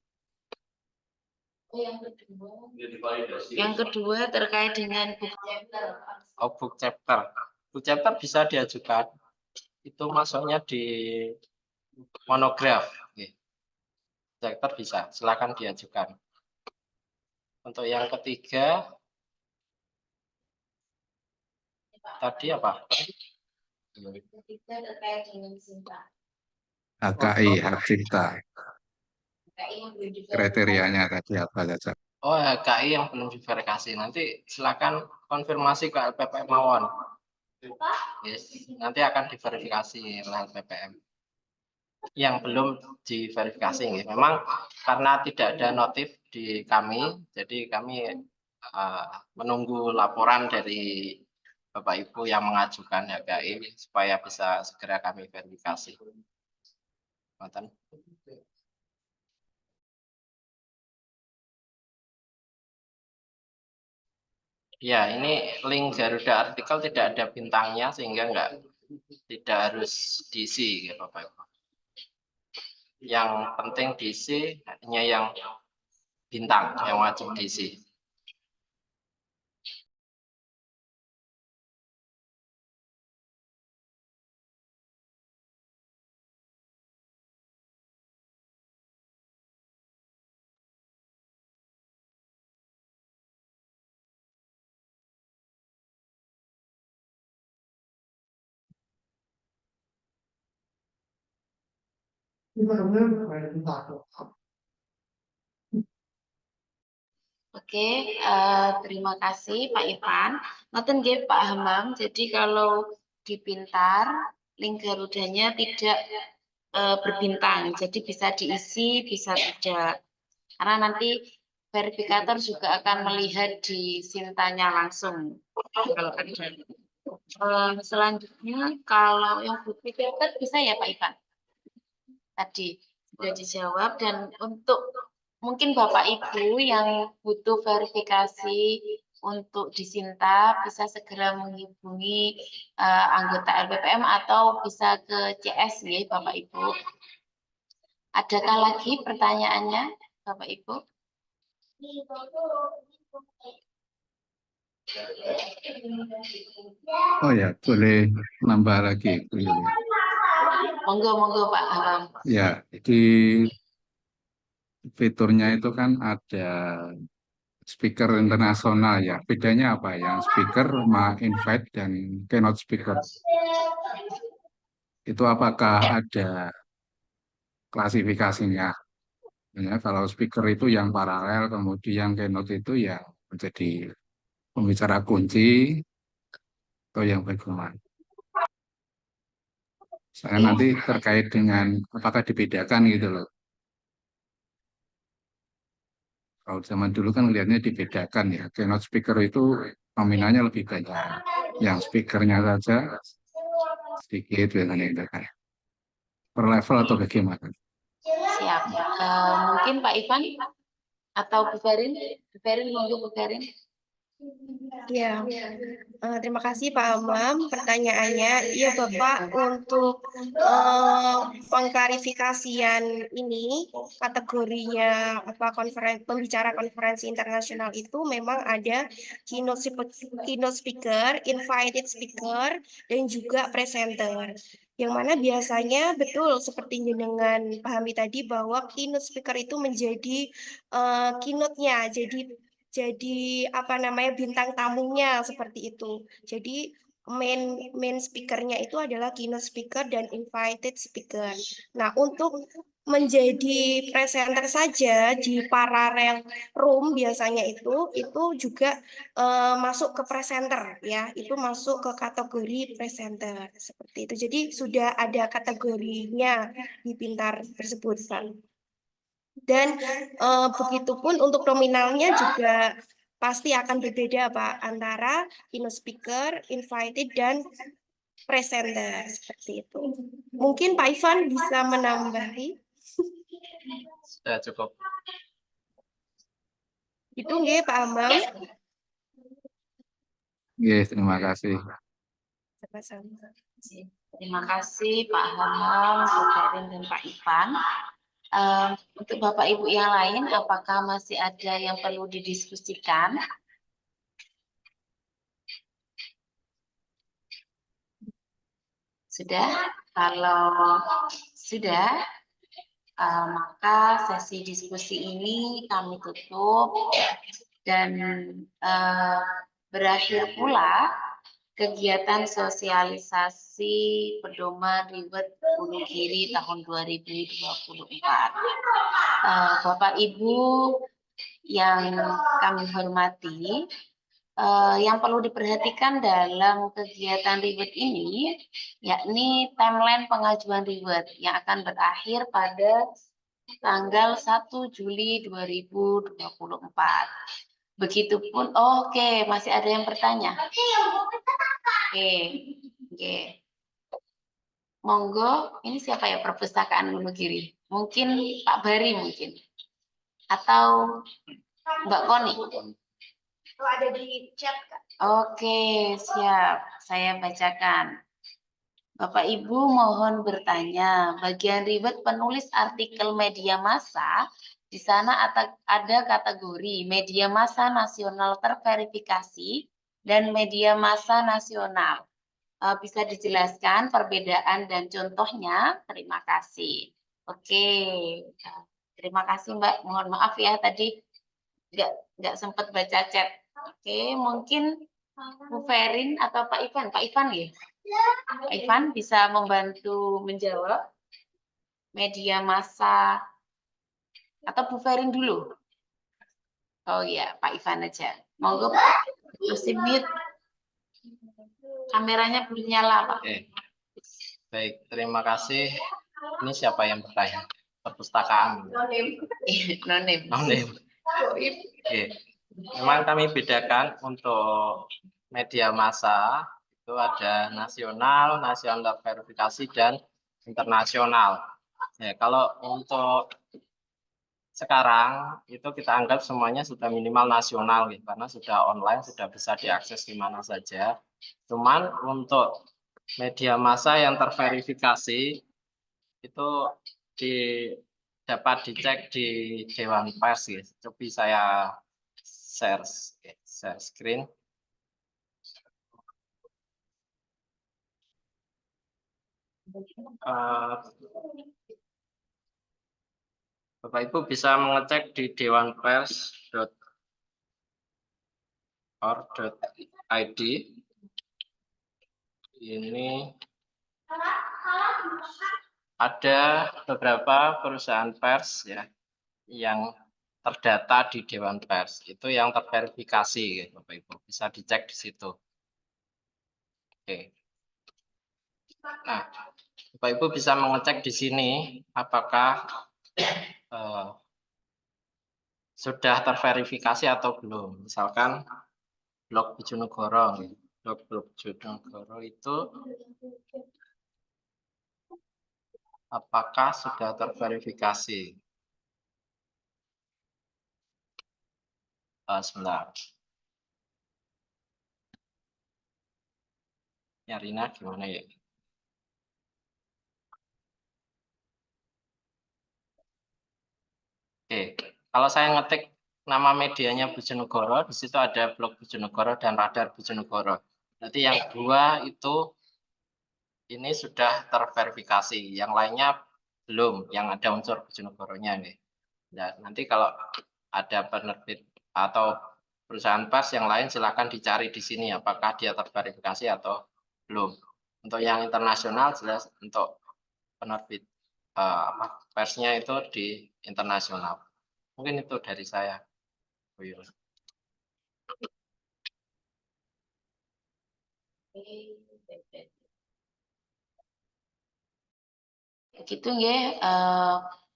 Yang kedua terkait dengan book chapter. Oh, book chapter. Book chapter bisa diajukan. Itu masuknya di monograf. Chapter bisa, silakan diajukan. Untuk yang ketiga, tadi apa? Ketiga terkait dengan Sinta. HKI, hak cipta. Kriterianya tadi apa saja? Oh, HKI yang belum diverifikasi. Nanti silakan konfirmasi ke LPPM Mawon. Yes, nanti akan diverifikasi oleh LPPM. Yang belum diverifikasi. Memang karena tidak ada notif di kami, jadi kami menunggu laporan dari Bapak Ibu yang mengajukan HKI supaya bisa segera kami verifikasi. Ya, ini link Garuda artikel tidak ada bintangnya sehingga tidak harus diisi ya Bapak Ibu. Yang penting diisi hanya yang bintang yang wajib diisi. Oke, terima kasih Pak Ivan. Ngoten nggih Pak Hamam. Jadi kalau di Pintar link Garudanya tidak berbintang, jadi bisa diisi, bisa tidak. Karena nanti verifikator juga akan melihat di Sintanya langsung. Kalau ada. Selanjutnya kalau yang bukti filter bisa ya Pak Ivan? Tadi sudah dijawab, dan untuk mungkin Bapak Ibu yang butuh verifikasi untuk disinta bisa segera menghubungi anggota LPPM atau bisa ke CS ya Bapak Ibu. Adakah lagi pertanyaannya Bapak Ibu? Oh ya, boleh nambah lagi, Bu Yuli. Monggo Pak Hamam. Ya, di fiturnya itu kan ada speaker internasional ya. Bedanya apa? Yang speaker sama invite dan keynote speaker. Itu apakah ada klasifikasinya? Ya, kalau speaker itu yang paralel, kemudian keynote itu yang menjadi pembicara kunci atau yang bagaimana? Saya nanti terkait dengan apakah dibedakan gitu loh. Kalau zaman dulu kan lihatnya dibedakan ya. Keynote speaker itu nominalnya lebih banyak. Yang speakernya saja sedikit biasanya itu kan. Per level atau bagaimana? Siap. Mungkin Pak Ivan atau Bu Ferin? Bu Ferin, monggo Bu Ferin. Ya, terima kasih Pak Amam pertanyaannya. Iya Bapak, untuk pengklarifikasian ini kategorinya apa pembicara konferensi internasional itu memang ada keynote speaker, invited speaker, dan juga presenter. Yang mana biasanya betul seperti jenengan pahami tadi bahwa keynote speaker itu menjadi keynote-nya, jadi apa namanya bintang tamunya seperti itu. Jadi main speakernya itu adalah keynote speaker dan invited speaker. Nah, untuk menjadi presenter saja di paralel room biasanya itu juga masuk ke presenter ya, itu masuk ke kategori presenter seperti itu. Jadi sudah ada kategorinya di Pintar tersebut, Pak. Dan begitupun untuk nominalnya juga pasti akan berbeda Pak antara keynote speaker, invited, dan presenter seperti itu. Mungkin Pak Ivan bisa menambahi. Sudah cukup. Itu nggih Pak Amam. Yes, terima kasih. Sama-sama. Terima kasih Pak Hamam, Bu Ferin, dan Pak Ivan. Untuk Bapak Ibu yang lain, apakah masih ada yang perlu didiskusikan? Sudah? Kalau sudah, maka sesi diskusi ini kami tutup dan berakhir pula kegiatan sosialisasi pedoman riwet Wonogiri tahun 2024. Bapak Ibu yang kami hormati, yang perlu diperhatikan dalam kegiatan riwet ini, yakni timeline pengajuan riwet yang akan berakhir pada tanggal 1 Juli 2024. Begitupun, oke, masih ada yang bertanya. Oke. Monggo, ini siapa ya perpustakaan Wonogiri? Mungkin Pak Bari mungkin. Atau Mbak Koni? Kalau ada di chat, Kak. Oke, siap. Saya bacakan. Bapak Ibu mohon bertanya, bagian riwet penulis artikel media massa, di sana ada kategori media massa nasional terverifikasi dan media massa nasional. Bisa dijelaskan perbedaan dan contohnya? Terima kasih. Oke, terima kasih Mbak. Mohon maaf ya tadi nggak sempat baca chat. Oke, mungkin Bu Ferin atau Pak Ivan. Pak Ivan ya? Pak Ivan bisa membantu menjawab media massa atau Bu Ferin dulu? Oh iya, Pak Ivan aja. Monggo Pak, terus mute. Kameranya belum nyala, Pak. Oke. Baik, terima kasih. Ini siapa yang bertanya? Perpustakaan. Nonim. Oke. Memang kami bedakan untuk media massa itu ada nasional, nasional verifikasi, dan internasional. Ya, kalau untuk sekarang itu kita anggap semuanya sudah minimal nasional gitu, karena sudah online, sudah bisa diakses di mana saja. Cuman untuk media massa yang terverifikasi itu dapat dicek di Dewan Pers ya. Coba saya share screen. Bapak Ibu bisa mengecek di dewanpers.org.id. Ini ada beberapa perusahaan pers ya yang terdata di Dewan Pers. Itu yang terverifikasi, gitu, Bapak Ibu. Bisa dicek di situ. Oke. Nah, Bapak Ibu bisa mengecek di sini apakah sudah terverifikasi atau belum. Misalkan blog Bojonegoro. Blog Bojonegoro itu apakah sudah terverifikasi? Sebentar. Nyarinya gimana ya? Oke, kalau saya ngetik nama medianya Bojonegoro, di situ ada blog Bojonegoro dan radar Bojonegoro. Berarti yang dua itu ini sudah terverifikasi, yang lainnya belum, yang ada unsur Bojonegoronya nih. Nah, nanti kalau ada penerbit atau perusahaan pers yang lain silakan dicari di sini apakah dia terverifikasi atau belum. Untuk yang internasional jelas untuk penerbit persnya itu di internasional. Mungkin itu dari saya. Begitu ya,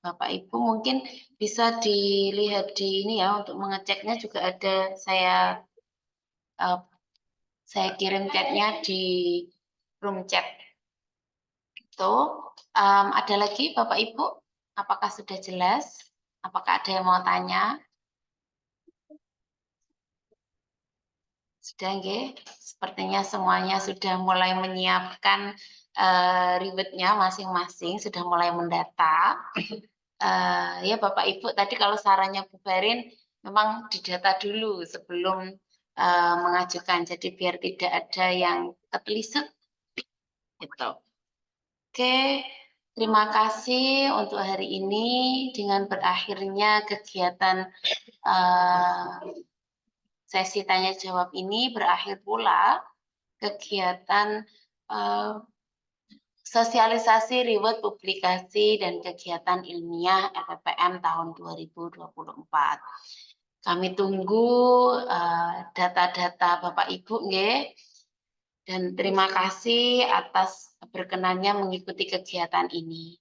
Bapak Ibu mungkin bisa dilihat di ini ya, untuk mengeceknya juga ada saya kirim chatnya di room chat. Itu ada lagi Bapak Ibu, apakah sudah jelas? Apakah ada yang mau tanya? Sudah nggih? Sepertinya semuanya sudah mulai menyiapkan ribetnya masing-masing, sudah mulai mendata. Ya Bapak Ibu, tadi kalau sarannya bubarin memang didata dulu sebelum mengajukan, jadi biar tidak ada yang ketelisik gitu. Oke, terima kasih untuk hari ini. Dengan berakhirnya kegiatan sesi tanya jawab ini, berakhir pula kegiatan sosialisasi reward publikasi dan kegiatan ilmiah LPPM tahun 2024. Kami tunggu data-data Bapak Ibu nggih. Dan terima kasih atas berkenannya mengikuti kegiatan ini.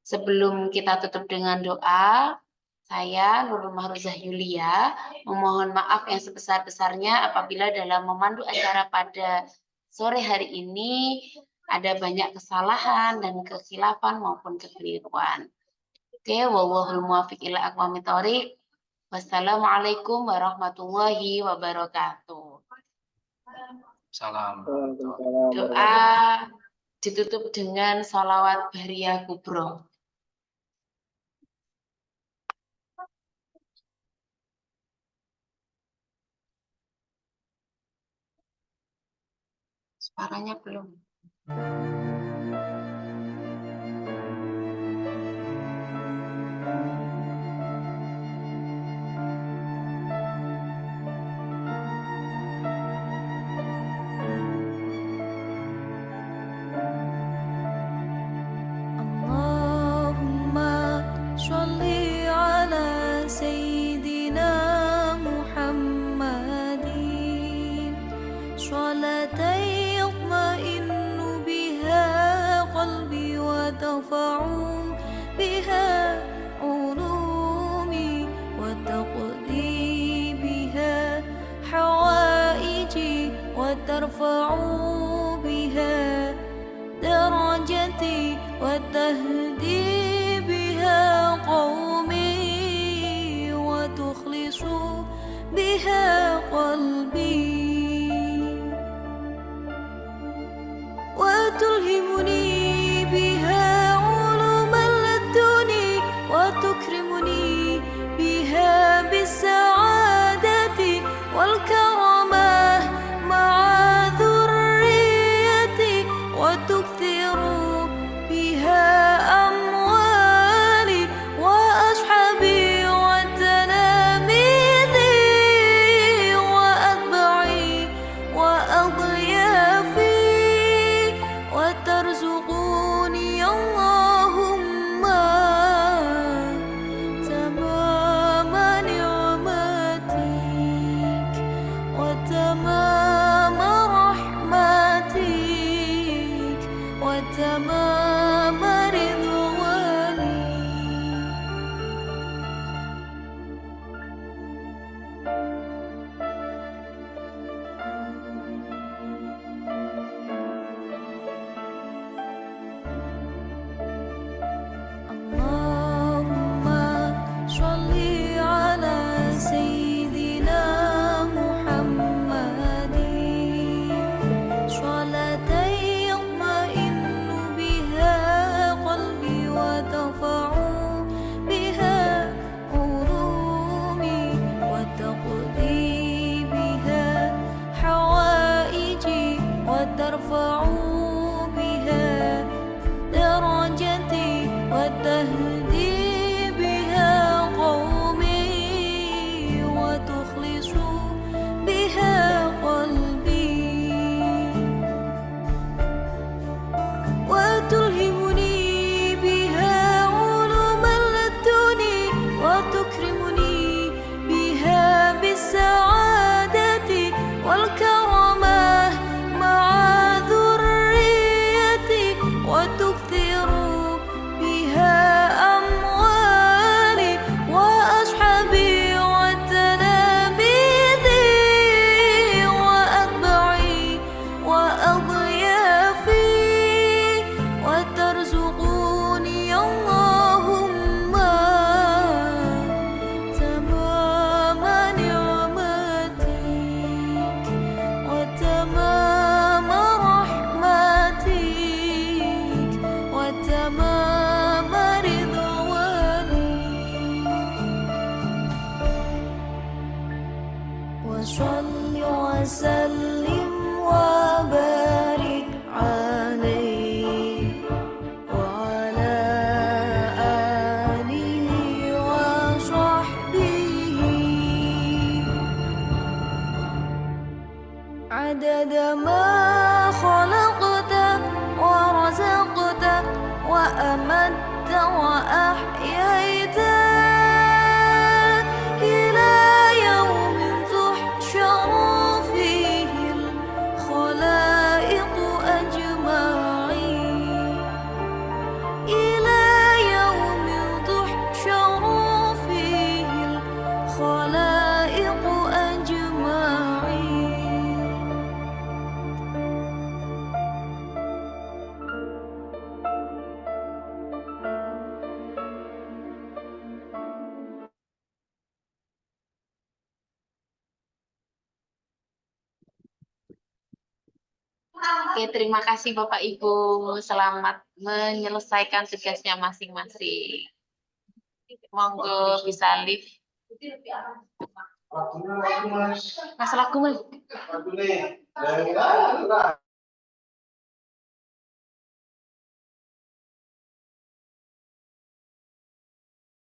Sebelum kita tutup dengan doa, saya Nurul Mahruzah Yulia memohon maaf yang sebesar-besarnya apabila dalam memandu acara pada sore hari ini ada banyak kesalahan dan kekhilafan maupun kekeliruan. Oke, wallahul muwaffiq ila aqwamit thoriq. Wassalamualaikum warahmatullahi wabarakatuh. Salam. Doa ditutup dengan sholawat Bariyah Kubro. Suaranya belum. Allahumma sholli ala Sayyidina Muhammadin sholatan yatma'innu biha qalbi wa tafa'u biha ulumi wa taqdi biha hawaiji wa tarfa'u biha درجتي وتهدي بها قومي وتخلص بها قلبي وتلهمني بها علوم لدني وتكرمني بها بالسعادة والكرامة مع ذريتي وتكثر بها أموالي وسلم وبارك عليه وعلى آله وصحبه عدد ما خلقت ورزقت وأمت وأحييت إلى يوم تحشر فيه الخلائق أجمعين إلى يوم تحشر فيه الخلائق أجمعين. Oke, terima kasih Bapak Ibu. Selamat menyelesaikan tugasnya masing-masing. Monggo bisa live. Masalah aku, Mas.